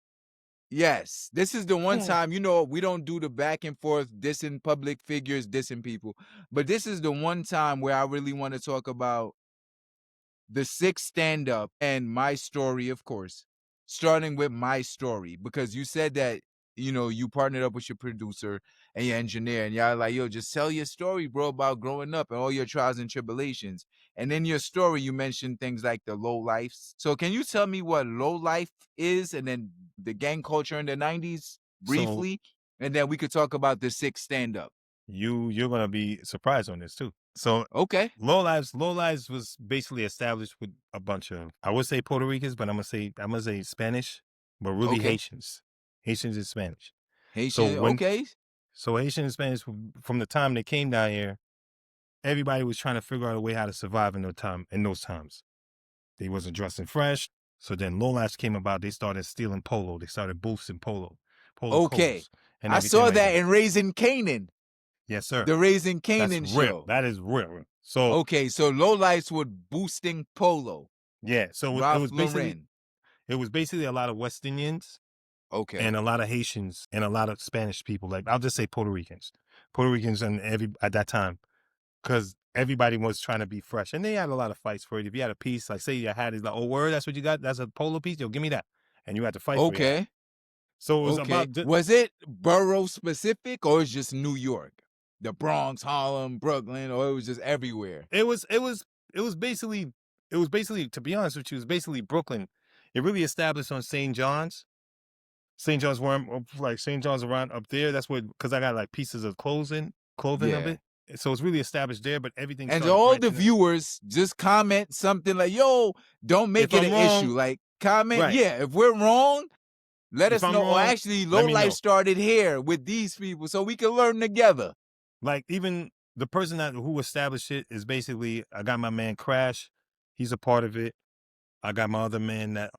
Yes, this is the one Hmm. time, we don't do the back and forth dissing public figures, dissing people. But this is the one time where I really want to talk about the six stand up and my story, of course, starting with my story, because you said that, you partnered up with your producer and your engineer, and y'all like, yo, just tell your story, bro, about growing up and all your trials and tribulations. And in your story, you mentioned things like the low lives. So can you tell me what low life is and then the gang culture in the 90s So briefly? And then we could talk about the six stand up. you're gonna be surprised on this too. So Okay. Low Lives was basically established with a bunch of, I would say Puerto Ricans, but I'm gonna say Spanish, but really Okay. Haitians. Haitians and Spanish. So Haitian. when Okay. so Haitian and Spanish from the time they came down here, everybody was trying to figure out a way how to survive in those times. They wasn't dressing fresh. So then Low Lives came about, they started stealing polo. They started boosting polo Okay. coats and I everything saw like that that. in Raising Canaan, Yes, sir. the Raising That's Canaan real. show. That is real. So Okay, so lowlights were boosting polo. yeah, so it Ralph was basically Lauren. a lot of West Indians Okay. and a lot of Haitians and a lot of Spanish people. Like I'll just say Puerto Ricans. Puerto Ricans and at that time, because everybody was trying to be fresh. And they had a lot of fights for it. If you had a piece, like say you had it, like, oh word, that's what you got? That's a polo piece? Yo, give me that. And you had to fight for that. Okay. So it was Okay. about Was it borough specific or is just New York? The Bronx, Harlem, Brooklyn, or it was just everywhere? it was basically, to be honest with you, it was basically Brooklyn. It really established on St. John's. St. John's where I'm like St. John's around up there. That's what, because I got like pieces of clothing of Yeah. it. So it's really established there, but everything And to started all the branching out. viewers, just comment something like, yo, don't make If it I'm an wrong, issue. Like, comment, right. yeah, if we're wrong, let If us I'm know. Or wrong, actually, let low me life know. started here with these people so we can learn together. Like even the person who established it is basically, I got my man Crash. He's a part of it. I got my other man that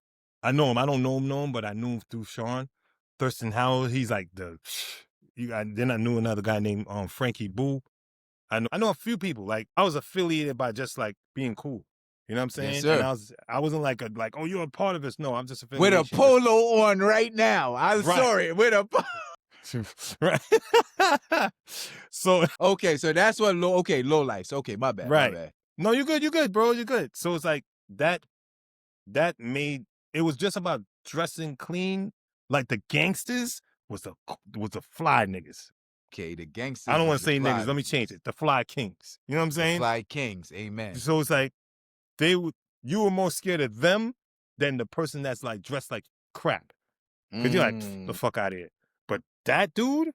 I know him. I don't know him, but I knew him through Sean. Thurston Howell. He's like then I knew another guy named Frankie Boo. I know a few people. Like I was affiliated by just like being cool. You know what I'm Yes, saying? And sir. I wasn't like oh, you're a part of this. No, I'm just With a affiliation. Just polo on right now. I'm right. sorry. With a Right. So okay, so that's what low life. Okay, my bad, my right. bad. No, you're good, bro. You're good. So it's like that made it was just about dressing clean. Like the gangsters was the fly niggas. Okay, the I gangsters don't was want to the say fly niggas. Let me change niggas. it. The fly kings. You know what I'm The saying? fly kings. Amen. So it's like you were more scared of them than the person that's like dressed like crap. Cause you're like, the Mm. fuck out of here. But that dude,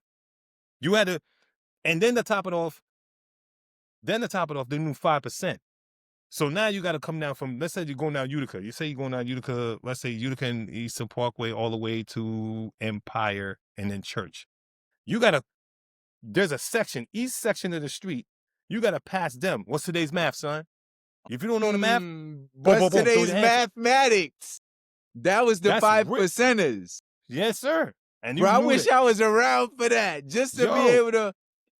you had to, and then to top it off, they knew 5%. So now you got to come down from, let's say you're going down Utica. You say you're going down Utica, let's say Utica and Eastern Parkway all the way to Empire and then Church. There's a section, east section of the street. You got to pass them. What's today's math, son? If you don't know the math, boom, What's boom, boom, throw today's your hands up. mathematics? That was the That's five real. percenters. Yes, sir. And Bro, you I knew wish that. I was around for that. Just to be Yo. able to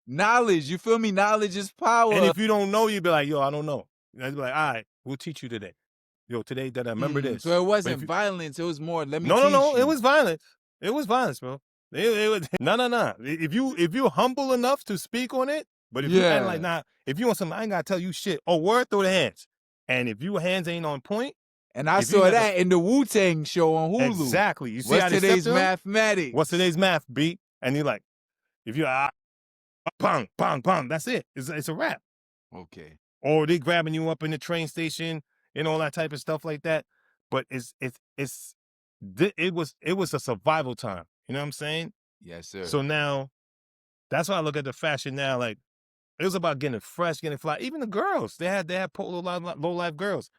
knowledge. You feel me? Knowledge is And power. if you don't know, you'd be like, yo, I don't know. I'd be like, all right, we'll teach you today. Yo, today that I remember this. So it But if wasn't you violence, it was more, let me no, teach it you. was violence. It was violence, bro. It was no. If you're humble enough to speak on it, but if you act like Yeah. nah, if you want something, I ain't gotta tell you shit. Oh, word, throw the hands. And if your hands ain't on point, And I if you saw got the that in the Wu-Tang show on Hulu. exactly, you see What's how they stepped today's to him? What's mathematics? today's math beat? And you're like, if you bang, bang, bang, that's it. It's a wrap. Okay. Or they grabbing you up in the train station and all that type of stuff like that. But it was a survival time. You know what I'm saying? Yes, sir. So now That's why I look at the fashion now. Like it was about getting fresh, getting fly. Even the girls, they had polo low life girls,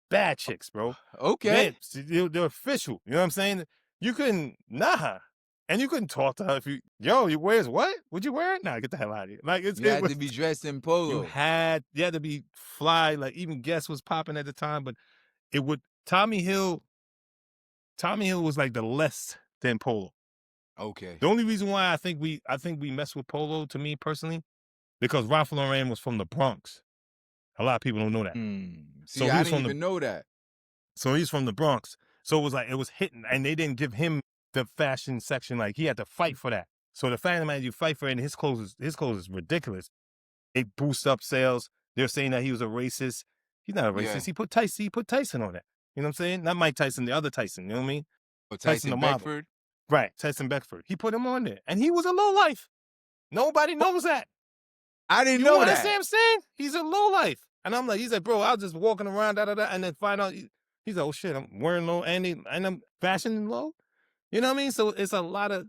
bad chicks, bro. Okay. Man, they're official. You know what I'm saying? You couldn't and you couldn't talk to her if you wears what? Would you wear it? Nah, get the hell out of here. Like You it had was to be dressed in you polo. had to be fly. Like even Guess was popping at the time, but it would Tommy Hill was like the less than polo. Okay. The only reason why I think we mess with polo to me personally because Ralph Lauren was from the Bronx. A lot of people don't know that. See, So he I was didn't from the even know that. so he's from the Bronx. So it was like it was hitting, and they didn't give him the fashion section. Like he had to fight for that. So the fact that you fight for it, and his clothes is ridiculous. It boosts up sales. They're saying that he was a racist. He's not a Yeah. racist. He put Tyson on it. You know what I'm saying? Not Mike Tyson, the other Tyson. You know what I mean? Oh, Tyson the Tyson model. Beckford. Right. Tyson Beckford. He put him on there. And he was a low life. Nobody knows that. I didn't You know understand that. what I'm saying? He's a low life. And I'm like, he's like, bro, I was just walking around, and then find out he's like, oh shit, I'm wearing low and I'm fashioning low. You know what I mean? So it's a lot of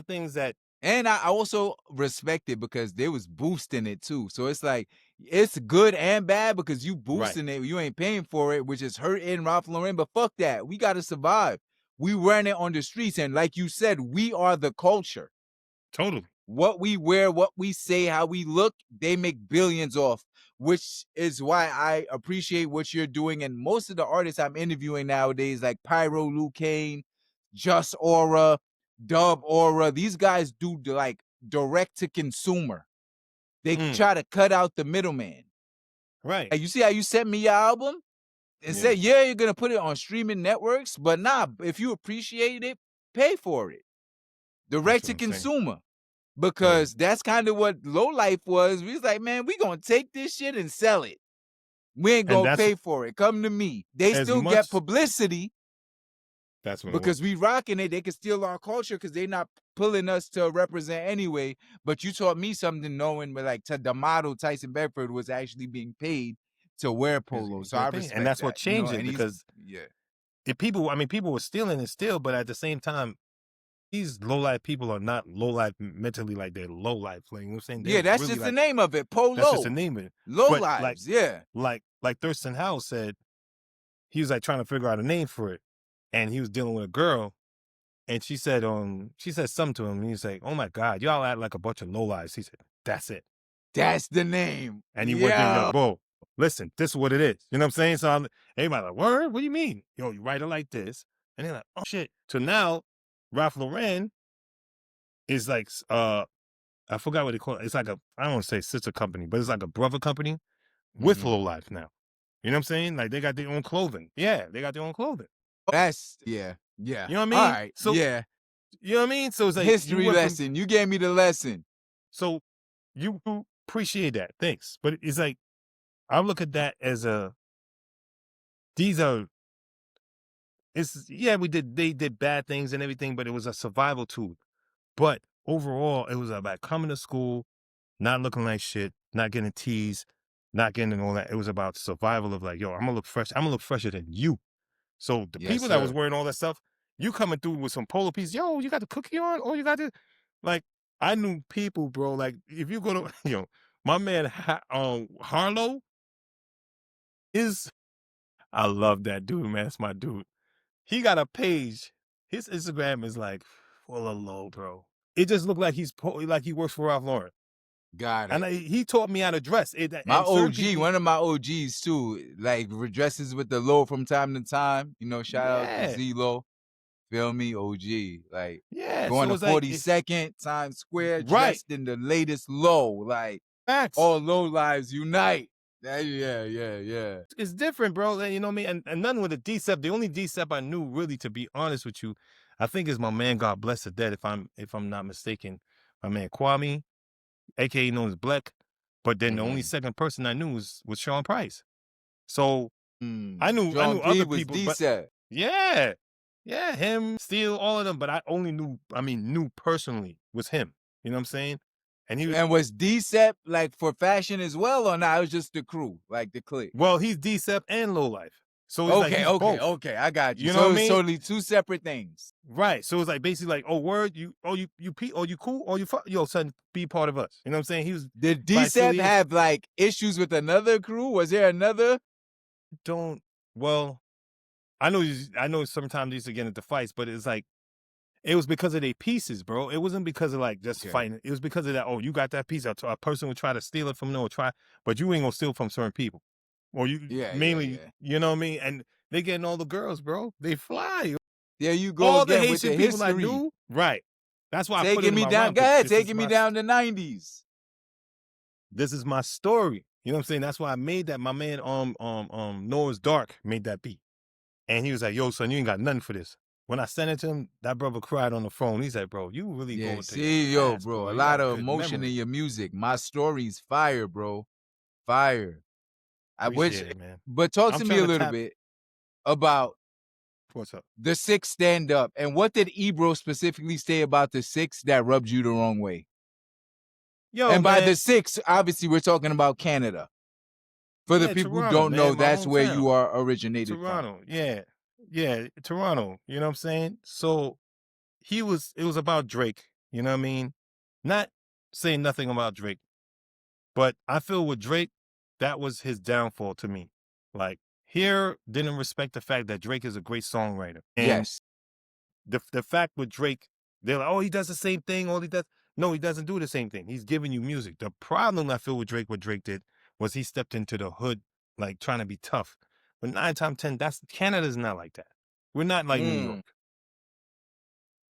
things that And I also respect it because they was boosting it too. So it's like it's good and bad because you right, boosting it, you ain't paying for it, which is hurting Ralph Lauren. But fuck that, we got to survive. We run it on the streets, and like you said, we are the culture. totally. What we wear, what we say, how we look, they make billions off, which is why I appreciate what you're doing. And most of the artists I'm interviewing nowadays, like Pyro, Luke Kane, Just Aura, Dub Aura, these guys do like direct to consumer. They Mm, try to cut out the middleman. right. Like, you see how you sent me your album and Yeah. said, yeah, you're gonna put it on streaming networks, but nah, if you appreciate it, pay for it. That's Direct what to I'm saying. consumer. Totally. Because that's kind of what low life was. We was like, man, we gonna take this shit and sell it. We ain't And gonna that's pay for it. Come to me. They as still get much publicity that's what it because was. we rocking it. They can steal our culture because they not pulling us to represent anyway. But you taught me something knowing, but like the model Tyson Beckford was actually being paid to wear polo. He's So I being paid. And respect that's what that, you know. changed it And he's because yeah, people were stealing it still, but at the same time, these low life people are not low life mentally like they're low life. Like, you know what I'm saying? They're yeah. That's really just the like name of it, that's just the polo. name of it. Low But like lives, yeah. like Thurston Howell said, he was like trying to figure out a name for it. And he was dealing with a girl. And she said something to him, and he's like, "Oh my God, y'all act like a bunch of lowlifes." He said, "That's it." That's the name. And he went there, Yeah. bro, listen, this is what it is. You know what I'm saying? So everybody like, word? What do you mean? Yo, you write it like this. And they're like, oh shit. So now Ralph Lauren is like, I forgot what they call it. It's like I don't want to say sister company, but it's like a brother company with Mhm. low life now. You know what I'm saying? Like they got their own clothing. Yeah, they got their own clothing. That's yeah, yeah. You know what I All mean? right, So, yeah. you know what I mean? So it's like you History went from lesson. You gave me the lesson. So you appreciate that. Thanks. But it's like, I look at that as these are, yeah, they did bad things and everything, but it was a survival tool. But overall, it was about coming to school, not looking like shit, not getting teased, not getting all that. It was about survival of like, yo, I'm gonna look fresh. I'm gonna look fresher than you. So the Yes, people that was sir. wearing all that stuff, you coming through with some polo piece, yo, you got the cookie on, or you got the, like, I knew people, bro. Like, if you go to, my man Harlow is, I love that dude, man. That's my dude. He got a page. His Instagram is like full of low, bro. It just looked like like he works for Ralph Lauren, Got and it. he taught me how to dress. My And certain OG, people, one of my OGs too, like redresses with the low from time to time. You know, shout out to yeah, Z-Lo. Feel me? OG. Like yeah. going So to it's like, 42nd Times Square right, dressed in the latest low. Like facts. all low lives unite. Yeah, yeah, yeah. It's different, bro. You know what I mean? And none with the DCEP. The only DCEP I knew, really, to be honest with you, I think is my man. God bless the dead. If I'm not mistaken, my man Kwame, aka known as Black. But then the only Mm-hmm. second person I knew was Sean Price. So I knew Sean P other was people, but decent. yeah, yeah, him, Steele, all of them. But I only knew personally was him. You know what I'm saying? And And was DCEP like for fashion as well, or not? It was just the crew, like the clique. well, he's DCEP and low life. So it's like Okay, he's okay, both. okay. I got you. You know what So I it's mean? totally two separate things. Right. So it's like basically like, oh, word, you cool, oh, you fuck, yo, son, be part of us. You know what I'm saying? He was Did by DCEP affiliation. have like issues with another crew? Was there another? Don't well, I know sometimes they used to get into fights, but it's like it was because of their pieces, bro. It wasn't because of like just Okay. fighting. It was because of that. Oh, you got that piece. A person would try to steal it from them or try, but you ain't gonna steal from certain people. Or you Yeah, yeah, mainly, yeah. you know what I mean? And they getting all the girls, bro. They fly. There you go All the again with Haitian the people I history. knew, right. That's why I put it Taking in me my down. rhyme, Go because ahead, taking me down the 90s. this is my story. You know what I'm saying? That's why I made that. My man, Noah's Dark made that beat. And he was like, yo, son, you ain't got nothing for this. When I sent it to him, that brother cried on the phone. He's like, bro, you really Yeah, going to your see, yo, past, bro. bro. A You lot got of good emotion in memory. your music. My story's fire, bro. Fire. I wish, Appreciate it, man. but talk I'm to me trying a to little tap. bit about What's up? the six stand up and what did Ebro specifically say about the six that rubbed you the wrong way? Yo, And by man. the six, obviously, we're talking about Canada. For the Yeah, people who Toronto, don't know, man. My that's where you hometown. are originated from. Toronto. Yeah. Yeah. Toronto. You know what I'm saying? So it was about Drake. You know what I mean? Not saying nothing about Drake, but I feel with Drake, that was his downfall to me. Like, here didn't respect the fact that Drake is a great songwriter. And Yes. the fact with Drake, they're like, oh, he does the same thing. All he does. No, he doesn't do the same thing. He's giving you music. The problem I feel with Drake, what Drake did, was he stepped into the hood, like trying to be tough. But 9 times 10, that's Canada's not like that. We're not like New Mm. York.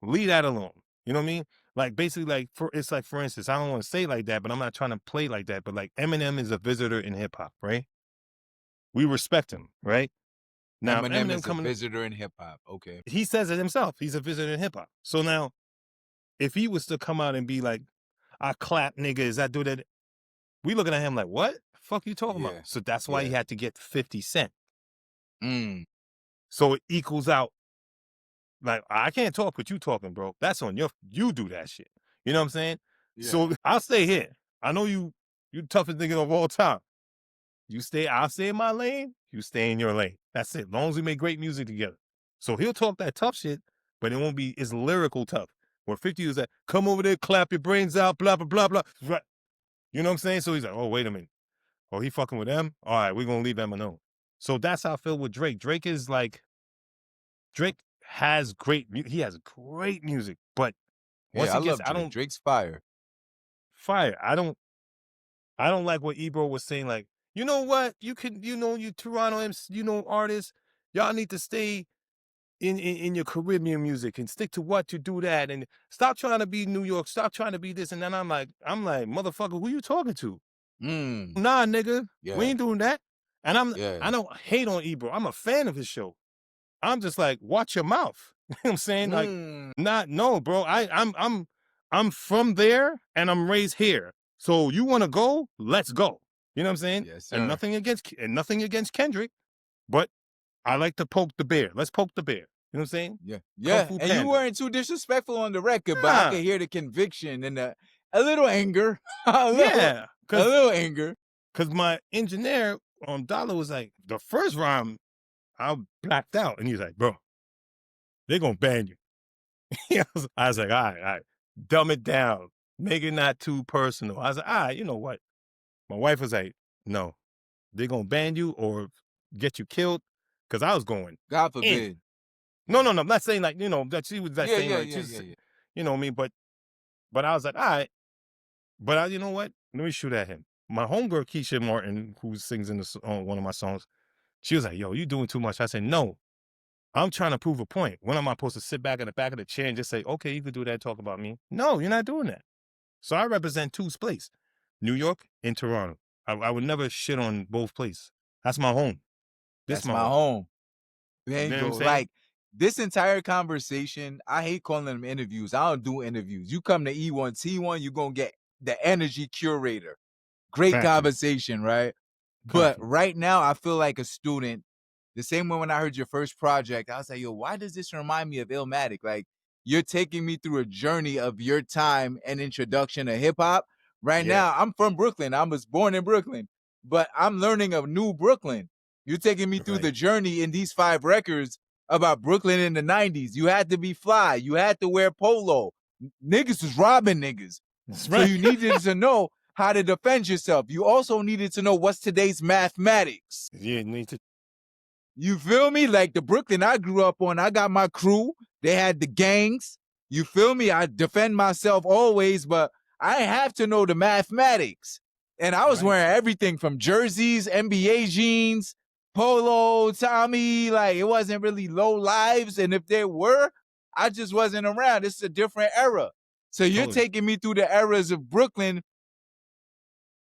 Leave that alone. You know what I mean? Like basically, like it's like, for instance, I don't want to say like that, but I'm not trying to play like that. But like Eminem is a visitor in hip hop, right? We respect him, right? Now, if Eminem Eminem is a coming, visitor in hip hop. Okay. he says it himself. He's a visitor in hip hop. So now, if he was to come out and be like, I clap niggas, I do that, we looking at him like, what the fuck you talking about? Yeah. So that's why he Yeah. had to get 50 Cent. Mm. So it equals out. Like, I can't talk with you talking, bro. That's on you do that shit. You know what I'm saying? Yeah. So I'll stay here. I know you the toughest nigga of all time. I'll stay in my lane, you stay in your lane. That's it. As long as we make great music together. So he'll talk that tough shit, but it won't be it's lyrical tough. Where 50 is that, come over there, clap your brains out, blah, blah, blah, blah. Right. You know what I'm saying? So he's like, oh, wait a minute. Oh, he fucking with them? All right, we're gonna leave them alone. So that's how I feel with Drake. Drake has he has great music, but once Yeah, I he gets, love Drake. Drake's fire. fire. I don't like what Ebro was saying. Like, you know what? You Toronto MC, artists, y'all need to stay in your Caribbean music and stick to what you do that and stop trying to be New York. Stop trying to be this. And then I'm like, motherfucker, who you talking to? Mm. Nah, nigga, we Yeah. ain't doing that. And Yeah. I don't hate on Ebro. I'm a fan of his show. I'm just like, watch your mouth. You know what I'm saying? Like, Mm. no, bro. I'm from there and I'm raised here. So you want to go? Let's go. You know what I'm saying? Yes, And sir. nothing against Kendrick, but I like to poke the bear. Let's poke the bear. You know what I'm saying? Yeah. Kung Yeah. Fu And you Panda. weren't too disrespectful on the record, but I Nah, could hear the conviction and a little anger. a yeah, little anger. cause my engineer Dollar was like, the first rhyme I blacked out, and he's like, bro, they're gonna ban you. I was like, all right, dumb it down, make it not too personal. I was like, all right, you know what? My wife was like, no, they're gonna ban you or get you killed, cause I was going God in. forbid. No, I'm not saying like, that she was that Yeah, saying yeah, like, yeah, yeah, yeah. you know what I mean? But I was like, all right, you know what? Let me shoot at him. My homegirl Keisha Martin, who sings in one of my songs, she was like, yo, you doing too much. I said, no, I'm trying to prove a point. When am I supposed to sit back in the back of the chair and just say, okay, you could do that, talk about me? No, you're not doing that. So I represent two places, New York and Toronto. I would never shit on both places. That's my home. This That's my my home. home. There You you know what I'm go. saying? Like this entire conversation, I hate calling them interviews. I don't do interviews. You come to E1T1, you're gonna get the energy curator. Great Factory. conversation, right? But Copy. right now, I feel like a student. The same way when I heard your first project, I was like, yo, why does this remind me of Illmatic? Like, you're taking me through a journey of your time and introduction to hip hop. Right Yeah. now, I'm from Brooklyn. I was born in Brooklyn, but I'm learning of new Brooklyn. You're taking me through Right. the journey in these 5 records about Brooklyn in the 90s. You had to be fly. You had to wear polo. Niggas was robbing niggas. That's So right. you needed to know how to defend yourself. You also needed to know what's today's mathematics. You need to. You feel me? Like the Brooklyn I grew up on, I got my crew. They had the gangs. You feel me? I defend myself always, but I have to know the mathematics. And I was Right. wearing everything from jerseys, NBA jeans, polo, Tommy. Like it wasn't really low lives. And if there were, I just wasn't around. It's a different era. So you're Totally. taking me through the eras of Brooklyn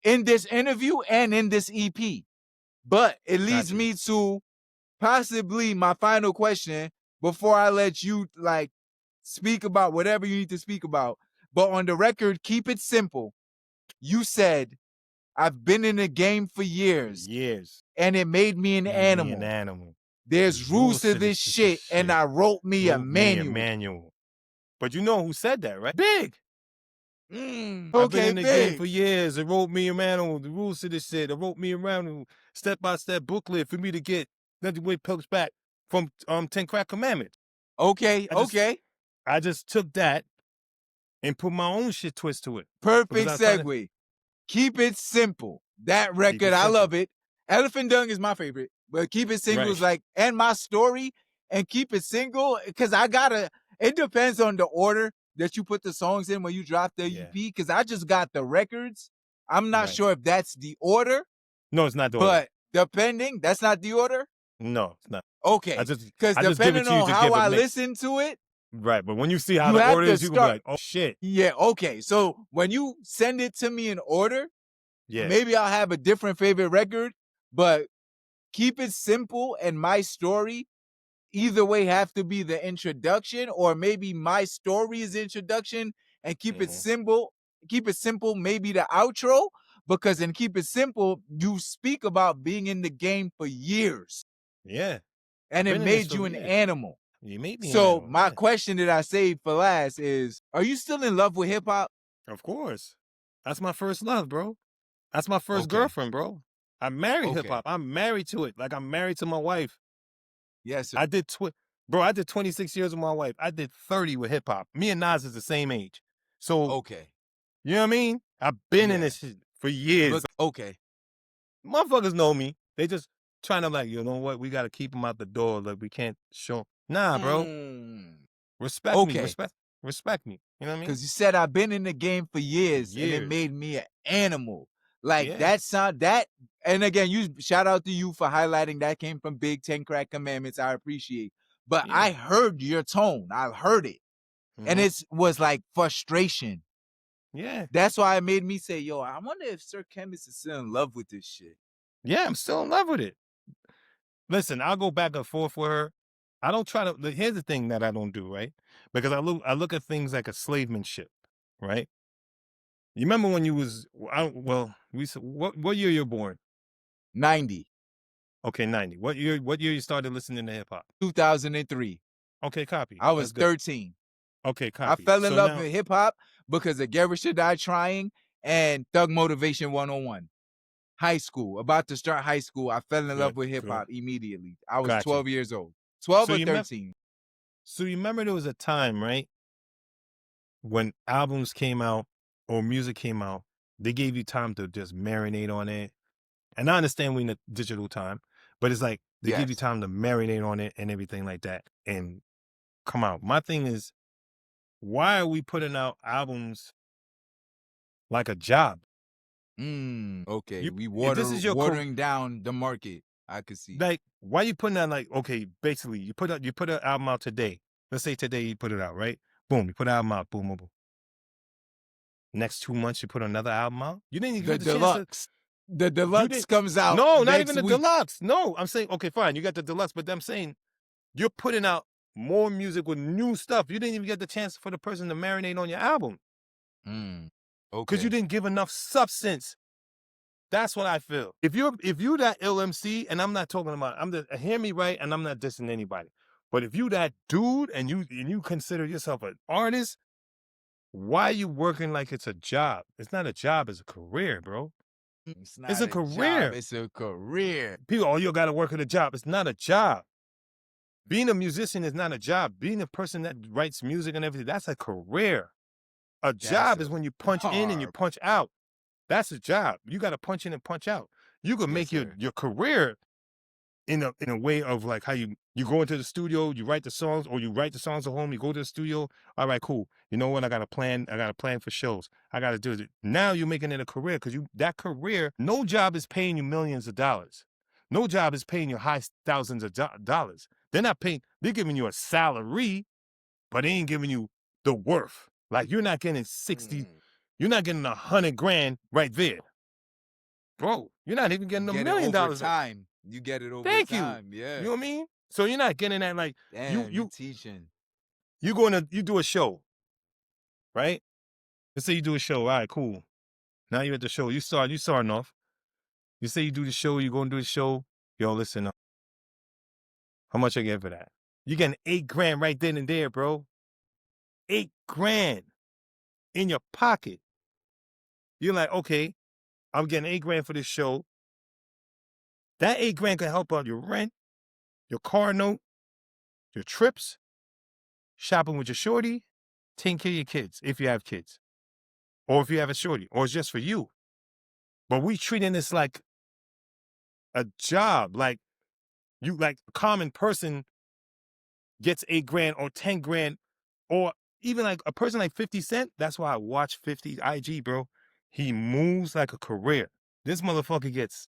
in this interview and in this EP. But it leads Gotcha. me to possibly my final question before I let you like speak about whatever you need to speak about. But on the record, keep it simple. You said, I've been in the game for years Years. and it made me an Made me an animal. animal. There's rules to this shit, and I wrote me a Wrote me a manual. manual. But you know who said that, right? Big. I've been Okay, in the game big. for years. It wrote me a manual. The rules to this shit. It wrote me a manual, step-by-step booklet for me to get nothing way pokes back from 10 Crack Commandments. Okay, okay. I just took that and put my own shit twist to it. Perfect segue. Keep it simple. That record, I love it. Elephant Dung is my favorite, but Keep It Single is like, and my story, and Keep It Single, because it depends on the order that you put the songs in when you drop the EP, because I just got the records. I'm not sure if that's the order. No, it's not the order. But depending, that's not the order? No, it's not. Okay. Because depending on how I listen to it. Right, but when you see how the order is, you can be like, oh, shit. Yeah, okay. So when you send it to me in order, maybe I'll have a different favorite record, but Keep It Simple and My Story either way have to be the introduction, or maybe My Story is the introduction and Keep It Simple, maybe the outro, because in Keep It Simple, you speak about being in the game for years. Yeah. And it made you an animal. You made me so my question that I saved for last is, are you still in love with hip hop? Of course. That's my first love, bro. That's my first girlfriend, bro. I married hip hop. I'm married to it. Like I'm married to my wife. Yes, sir. I did 26 years with my wife. I did 30 with hip hop. Me and Nas is the same age. So you know what I mean? I've been in this shit for years. Motherfuckers know me. They just trying to like, you know what? We got to keep them out the door. Like we can't show. Nah, bro. Respect me. Respect me. You know what I mean? Because you said I've been in the game for years. And it made me an animal. Like that sound that. And again, you shout out to you for highlighting that came from Big 10 Crack Commandments. I appreciate. But I heard your tone. I heard it. And it was like frustration. Yeah. That's why it made me say, yo, I wonder if Sir Khemis is still in love with this shit. Yeah, I'm still in love with it. Listen, I'll go back and forth with her. I don't try to. Here's the thing that I don't do, right? Because I look at things like a slavemanship, right? You remember when you was what year you're born? 90. Okay, 90. What year you started listening to hip hop? 2003. Okay, copy. I was 13. Okay, copy. I fell in love with hip hop because of Garrett Should Die Trying and Thug Motivation 101. High school, about to start high school, I fell in love with hip hop immediately. I was 12 years old. 12 or 13. So you remember there was a time, right? When albums came out or music came out, they gave you time to just marinate on it. And I understand we're in a digital time, but it's like they give you time to marinate on it and everything like that and come out. My thing is, why are we putting out albums like a job? Okay, we watering down the market. I could see. Like, why you putting out like, okay, basically you put an album out today. Let's say today you put it out, right? Boom, you put an album out, boom, boom, boom. Next 2 months you put another album out. You didn't even get the deluxe. The deluxe comes out. No, not even the deluxe. No, I'm saying, okay, fine, you got the deluxe, but I'm saying you're putting out more music with new stuff. You didn't even get the chance for the person to marinate on your album. Because you didn't give enough substance. That's what I feel. If you that LMC, and I'm not talking about, hear me right, and I'm not dissing anybody. But if you that dude and you consider yourself an artist, why are you working like it's a job? It's not a job, it's a career, bro. It's It's not a a job, career. it's a career. People, oh, you got to work at a job. It's not a job. Being a musician is not a job. Being a person that writes music and everything, that's a career. A That's job is a when you punch in and you bar. punch out. That's a job. You got to punch in and punch out. You could Yes, make your sir. career in a way of like how you go into the studio, you write the songs, or you write the songs at home, you go to the studio. All right, cool. You know what? I got a plan. I got a plan for shows. I got to do it. Now you're making it a career because that career, no job is paying you millions of dollars. No job is paying you high thousands of dollars. They're not paying, they're giving you a salary, but they ain't giving you the worth. Like you're not getting 60, you're not getting 100 grand right there. Bro, you're not even getting You $1 get it million. over time. You get it over Thank you. time. You Yeah. know what I mean? So you're not getting that like Damn, you teaching. you do a show, right? Let's say you do a show. All right, cool. Now you're at the show. You starting off. You say you do the show, you go and do the show. Yo, listen, how much I get for that? You getting 8 grand right then and there, bro. 8 grand in your pocket. You're like, okay, I'm getting 8 grand for this show. That 8 grand can help out your rent, your car note, your trips, shopping with your shorty, taking care of your kids if you have kids. Or if you have a shorty, or it's just for you. But we treating this like a job, like a common person gets 8 grand or 10 grand, or even like a person like 50 Cent. That's why I watch 50 IG, bro. He moves like a career. This motherfucker gets,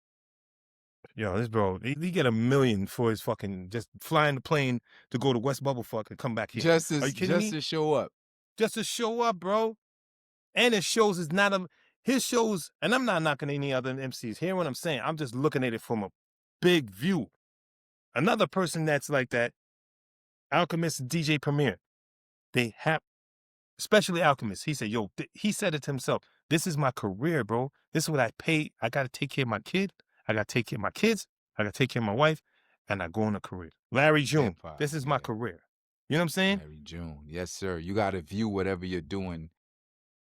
this bro, he get $1 million for his fucking just flying the plane to go to West Bubblefuck and come back here. Are you kidding Just me? to show up. Just to show up, bro. And his shows is not his shows, and I'm not knocking any other MCs. Hear what I'm saying? I'm just looking at it from a big view. Another person that's like that, Alchemist, DJ Premier. They have, especially Alchemist. He said, he said it to himself. This is my career, bro. This is what I pay. I got to take care of my kid. I got to take care of my kids. I got to take care of my wife. And I go on a career. Larry June. Hip-hop, This is yeah. my career. You know what I'm saying? Larry June. Yes, sir. You got to view whatever you're doing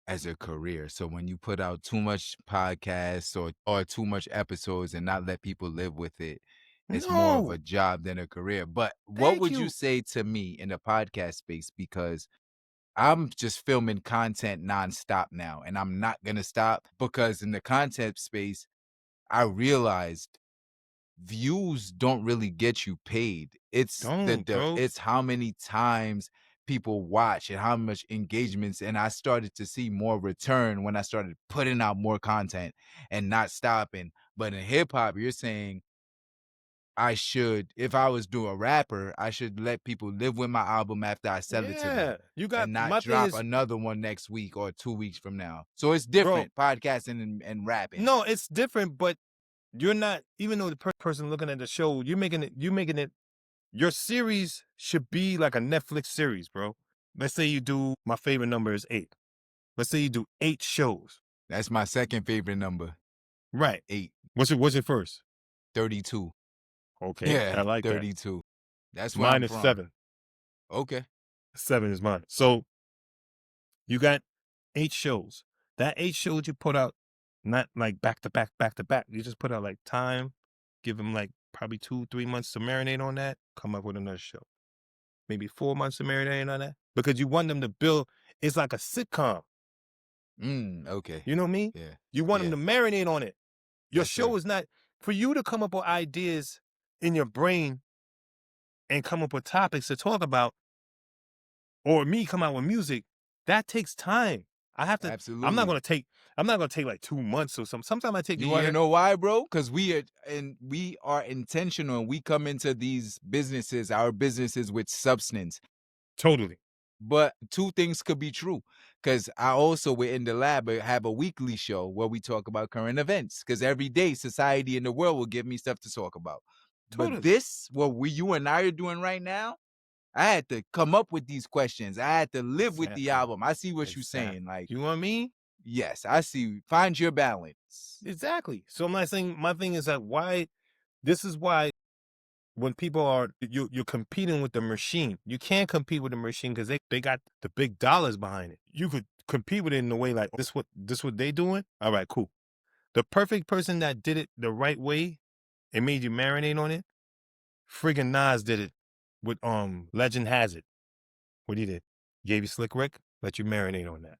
as a career. So when you put out too much podcasts or too much episodes and not let people live with it, it's more of a job than a career. But what would you say to me in the podcast space? Because I'm just filming content nonstop now, and I'm not gonna stop because in the content space, I realized views don't really get you paid. It's bro. it's how many times people watch and how much engagements, and I started to see more return when I started putting out more content and not stopping. But in hip hop, you're saying I should, if I was doing a rapper, I should let people live with my album after I sell it to them You got and not my thing drop is, another one next week or 2 weeks from now. So it's bro, different, podcasting and rapping. no, it's different, but you're not, even though the person looking at the show, you're making it, your series should be like a Netflix series, bro. Let's say you do, my favorite number is 8. Let's say you do 8 shows. That's my second favorite number. Right. 8. What's your first? 32. Okay. Yeah, I like 32. That's where mine I'm is from. 7. Okay. 7 is mine. So you got 8 shows. That 8 shows you put out, not like back to back, back to back. You just put out like time, give them like probably 2-3 months to marinate on that, come up with another show. Maybe 4 months to marinate on that. Because you want them to build, it's like a sitcom. Okay. You know what I mean? Yeah. You want them to marinate on it. Your Yes, show sir. is not, for you to come up with ideas in your brain and come up with topics to talk about, or me come out with music, that takes time. I have to, Absolutely. I'm not going to take like 2 months or something. Sometimes I take a You year. want to know why, bro? Because we are intentional and we come into these businesses, our businesses, with substance. Totally. But 2 things could be true. Because I also, we're in the lab, have a weekly show where we talk about current events. Because every day, society in the world will give me stuff to talk about. Totally. But this, what you and I are doing right now, I had to come up with these questions. I had to live with the album. I see what you're saying. Like, you know what I mean? Yes, I see. Find your balance. Exactly. So I'm not saying, my thing is that this is why when people are, you're competing with the machine. You can't compete with the machine because they got the big dollars behind it. You could compete with it in a way like, this what they doing? All right, cool. The perfect person that did it the right way and made you marinate on it, friggin' Nas did it with Legend Has It. What he did? Gave you Slick Rick, let you marinate on that.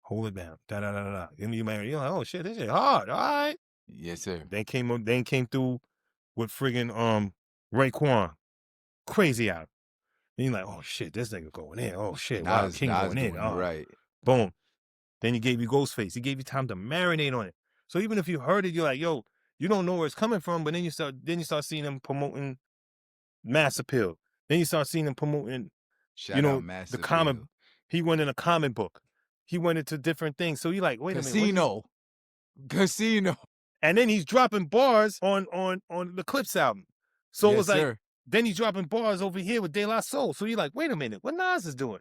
Hold it down. Da da da da da. And you marinate. You're like, oh shit, this shit hard. All right. Yes, sir. They came through with friggin' Raekwon. Crazy out. And you're like, oh shit, this nigga going in. Oh shit, wow, Nas, King Nas going in. doing it Oh, right. boom. Then he gave you Ghostface. He gave you time to marinate on it. So even if you heard it, you're like, yo, you don't know where it's coming from, but then you start seeing them promoting Mass Appeal. Then you start seeing them promoting, Shout out Mass the comic. Appeal. He went in a comic book. He went into different things. So you're like, wait a minute. Casino. And then he's dropping bars on the Clips album. So it was like, sir. then he's dropping bars over here with De La Soul. So you're like, wait a minute, what Nas is doing?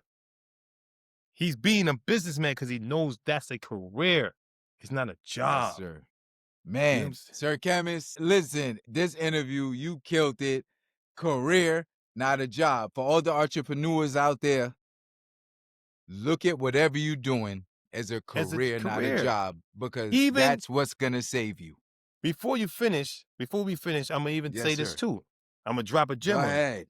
He's being a businessman because he knows that's a career. It's not a job. Yes, sir. Man, Sir Khemis, listen, this interview, you killed it. Career, not a job. For all the entrepreneurs out there, look at whatever you're doing as a career, not a job, because that's what's going to save you. Before we finish, I'm going to even say this too. I'm going to drop a gem on it.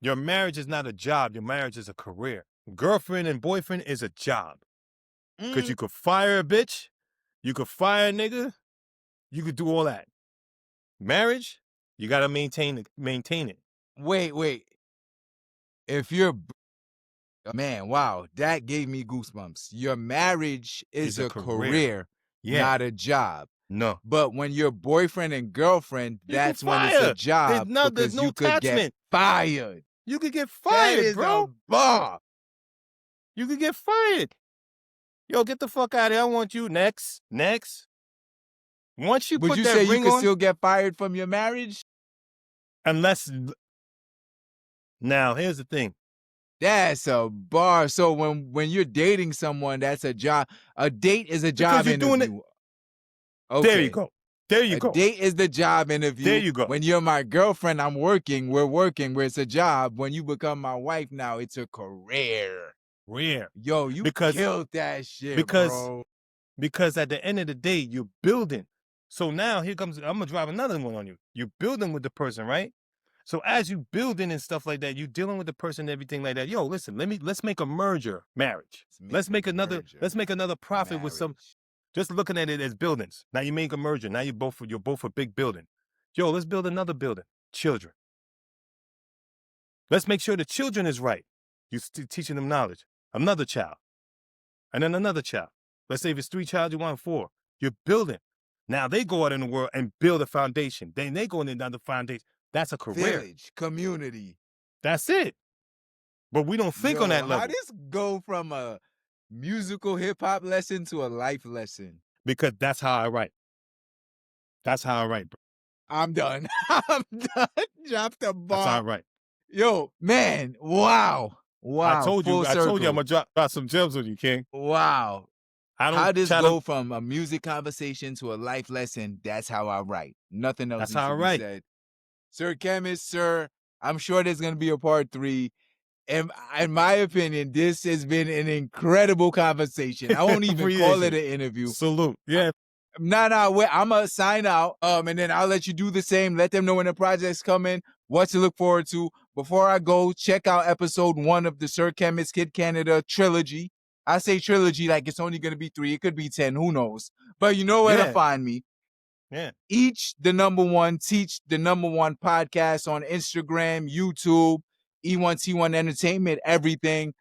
Your marriage is not a job. Your marriage is a career. Girlfriend and boyfriend is a job. Because you could fire a bitch. You could fire a nigga. You could do all that. Marriage, you got to maintain it. Wait. If you're... Man, wow, that gave me goosebumps. Your marriage is a career, not a job. No. But when you're boyfriend and girlfriend, that's when it's a job. There's no you could attachment. Get fired. You could get fired, that is bro. A bar. You could get fired. Yo, get the fuck out of here. I want you. Next. Once you put that ring on... Would you say you could still get fired from your marriage? Unless... Now, here's the thing. That's a bar. So when you're dating someone, that's a job. A date is a job because you're interview. Doing it... Okay. There you go. A date is the job interview. There you go. When you're my girlfriend, we're working, where it's a job. When you become my wife now, it's a career. Yo, you killed that shit, bro. Because at the end of the day, you're building. So now here comes, I'm going to drop another one on you. You're building with the person, right? So as you building and stuff like that, you dealing with the person and everything like that. Yo, listen, let's make a merger marriage. Let's make another profit marriage. With some... Just looking at it as buildings. Now you make a merger. Now you're both a big building. Yo, let's build another building. Children. Let's make sure the children is right. You're teaching them knowledge. Another child. And then another child. Let's say if it's 3 child, you want 4. You're building. Now they go out in the world and build a foundation. Then they go in another foundation. That's a career. Village, community. That's it. But we don't think on that level. How this go from a musical hip-hop lesson to a life lesson? Because that's how I write. Bro. I'm done. Drop the bar. That's how I write. Yo, man, wow. I told you I'm gonna drop some gems on you, King. Wow. How this go from a music conversation to a life lesson? That's how I write. Nothing else. That's how I write. Said. Sir Khemis, sir, I'm sure there's gonna be a part 3. And in my opinion, this has been an incredible conversation. I won't even call it an interview. Salute. Yeah. I'm gonna sign out. And then I'll let you do the same. Let them know when the project's coming, what to look forward to. Before I go, check out episode 1 of the Sir Khemis Kid Canada trilogy. I say trilogy like it's only gonna be 3. It could be 10. Who knows? But you know where to find me. Yeah. Each the number one, teach the number one podcast on Instagram, YouTube, E1T1 Entertainment, everything.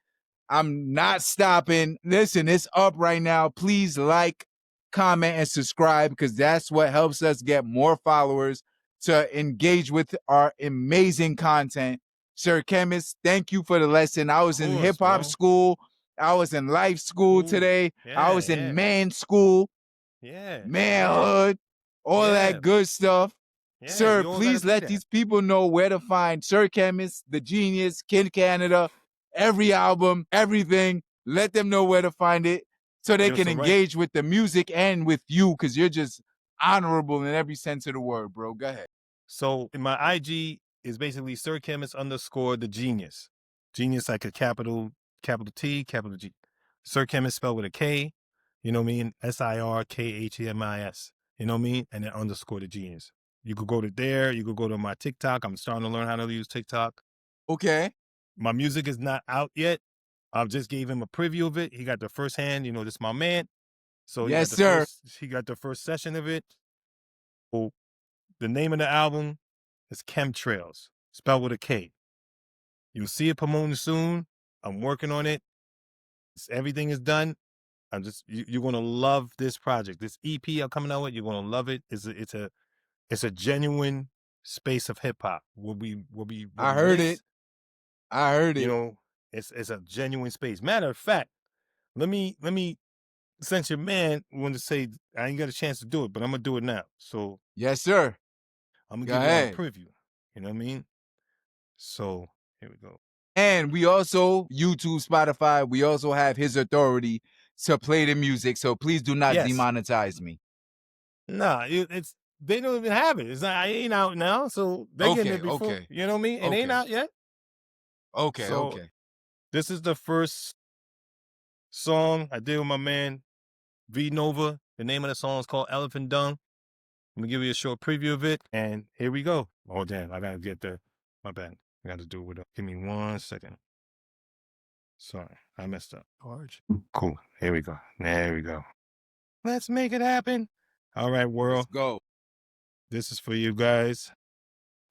I'm not stopping. Listen, it's up right now. Please like, comment, and subscribe because that's what helps us get more followers to engage with our amazing content. Sir Khemis, thank you for the lesson. I was in hip-hop school. I was in life school today. I was in man school. Manhood. All that good stuff. Sir, please let these people know where to find Sir Khemis, The Genius, Kid Canada, every album, everything. Let them know where to find it so they can engage with the music and with you because you're just honorable in every sense of the word, bro. Go ahead. So my IG is basically Sir Khemis _ The Genius. Genius like a capital T, capital G. Sir Khemis spelled with a K. You know what I mean? SIRKHEMIS. You know what I mean? And then underscore the genius. You could go to there. You could go to my TikTok. I'm starting to learn how to use TikTok. Okay. My music is not out yet. I just gave him a preview of it. He got the first hand. You know, this is my man. So yes, sir. He got the first session of it. So the name of the album is Chemtrails, spelled with a K. You'll see it promoting soon. I'm working on it. Everything is done. You're gonna love this project. This EP I'm coming out with, you're gonna love it. It's a genuine space of hip hop. I heard it. I heard it. You know, it's a genuine space. Matter of fact, let me since your man wanted to say I ain't got a chance to do it, but I'm gonna do it now. So yes, sir. I'm gonna give you a preview. You know what I mean? So here we go. And we also, YouTube, Spotify, we also have his authority to play the music. So please do not demonetize me. Nah, they don't even have it. It's not, I ain't out now, so they getting it before. Okay. You know what I mean? It ain't out yet. Okay, so this is the first song I did with my man V Nova. The name of the song is called Elephant Dung. Let me give you a short preview of it, and here we go. Oh damn, I gotta get my bad. I gotta do it with give me 1 second. Sorry, I messed up. Cool. Here we go. There we go. Let's make it happen. All right, world. Let's go. This is for you guys.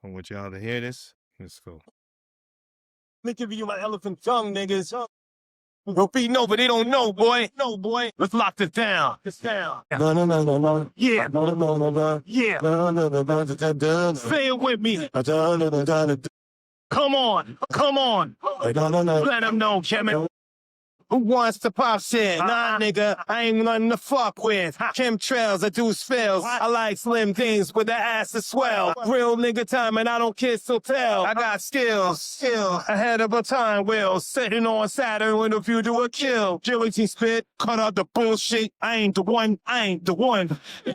I want y'all to hear this. Let's go. Let me give you my elephant tongue, niggas. Don't be no, but they don't know, boy. No, boy. Let's lock this down. It's down. No. Yeah. No. Yeah. No. Say it with me. Come on. Let them know, Kevin. Who wants to pop shit? Nah, nigga, I ain't nothing to fuck with. Chemtrails, I do spells. I like slim things with the ass as swell. Real nigga time and I don't kiss or tell. I got skills, ahead of a time wheel. Sitting on Saturn when the view do a kill. Guillotine spit, cut out the bullshit. I ain't the one.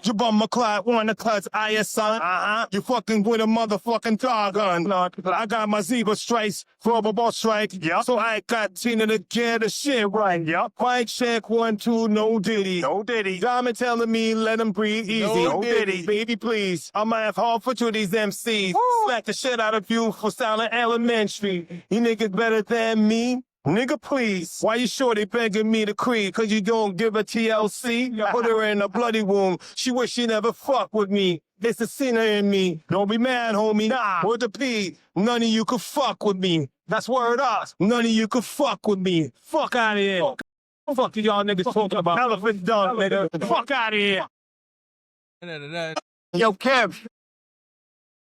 You bum my clot, wanna clutch son. You fucking with a motherfucking dog gun. I got my zebra stripes, verbal strike. Yeah. So I got Tina to get a shit right. Yep. Mic check 1 2. No diddy. Diamond telling me let him breathe easy. No diddy. Baby please. I'ma have hard for these MCs. Smack the shit out of you for sounding elementary. You niggas better than me. Nigga, please. Why you shorty begging me to creep? Cause you don't give a TLC? Put her in a bloody wound. She wish she never fucked with me. It's a sinner in me. Don't be mad, homie. Nah. Word to P. None of you could fuck with me. That's word up. None of you could fuck with me. Fuck out of here. Fuck y'all niggas talking about elephant dung, nigga. Fuck out of here. Yo, Kev.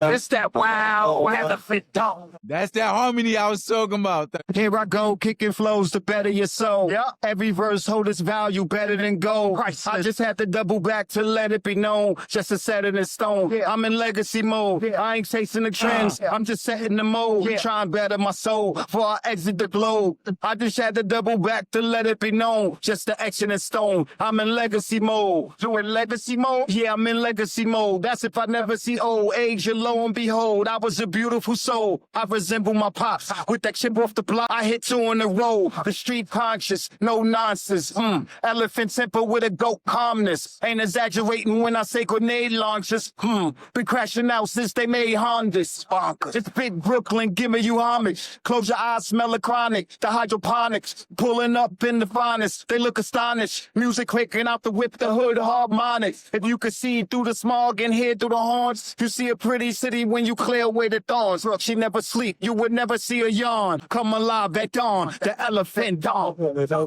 It's that wow elephant dung. That's that harmony I was talking about. Here I go, kicking flows to better your soul. Yeah. Every verse hold its value better than gold. I just had to double back to let it be known. Just to set it in stone. Yeah. I'm in legacy mode. Yeah. I ain't chasing the trends. I'm just setting the mode. Yeah. Trying better my soul before I exit the globe. I just had to double back to let it be known. Just the action in stone. I'm in legacy mode. You in legacy mode? Yeah, I'm in legacy mode. That's if I never see old age. Lo and behold, I was a beautiful soul. I resemble my pops. With that chip off the block, I hit 2 in a row. The street conscious, no nonsense. Elephant temper with a goat calmness. Ain't exaggerating when I say grenade launchers. Been crashing out since they made Hondas. It's big Brooklyn, giving you homage. Close your eyes, smell the chronic. The hydroponics, pulling up in the finest. They look astonished. Music clicking out the whip, the hood harmonics. If you could see through the smog and hear through the horns, you see a pretty city when you clear away the thorns. Look, she never sleep. You would never see her yawn. Come alive at dawn. The elephant dawn.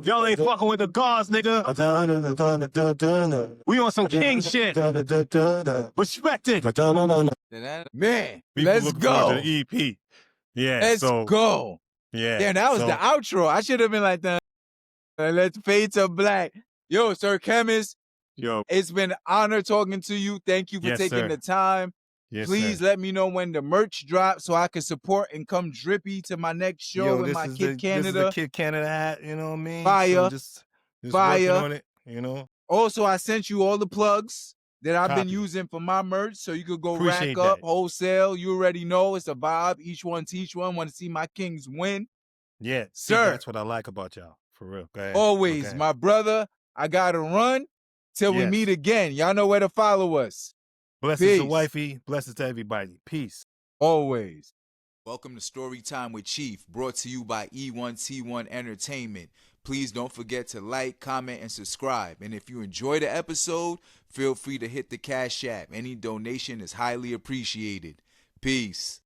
Y'all ain't fucking with the gods, nigga. We on some king shit. Respect it. Man, let's go. To the EP. Yeah, let's go. Yeah. Damn, that was the outro. I should have been like that. Let's fade to black. Yo, Sir Khemis. Yo. It's been an honor talking to you. Thank you for taking the time. Yes, please let me know when the merch drops so I can support and come drippy to my next show in my Kid Canada. This is the Kid Canada hat, you know what I mean? Fire. So just Fire. working on it, you know? Also, I sent you all the plugs that I've been using for my merch, so you could go rack up, wholesale. You already know it's a vibe. Each one teach one. Want to see my Kings win. Yeah. Sir. That's what I like about y'all. For real. Go ahead. Always, my brother. I gotta run. Till we Yes. meet again. Y'all know where to follow us. Blessings to Peace. wifey. Blessings to everybody. Peace. Always. Welcome to Storytime with Chief, brought to you by E1T1 Entertainment. Please don't forget to like, comment, and subscribe. And if you enjoy the episode, feel free to hit the Cash App. Any donation is highly appreciated. Peace.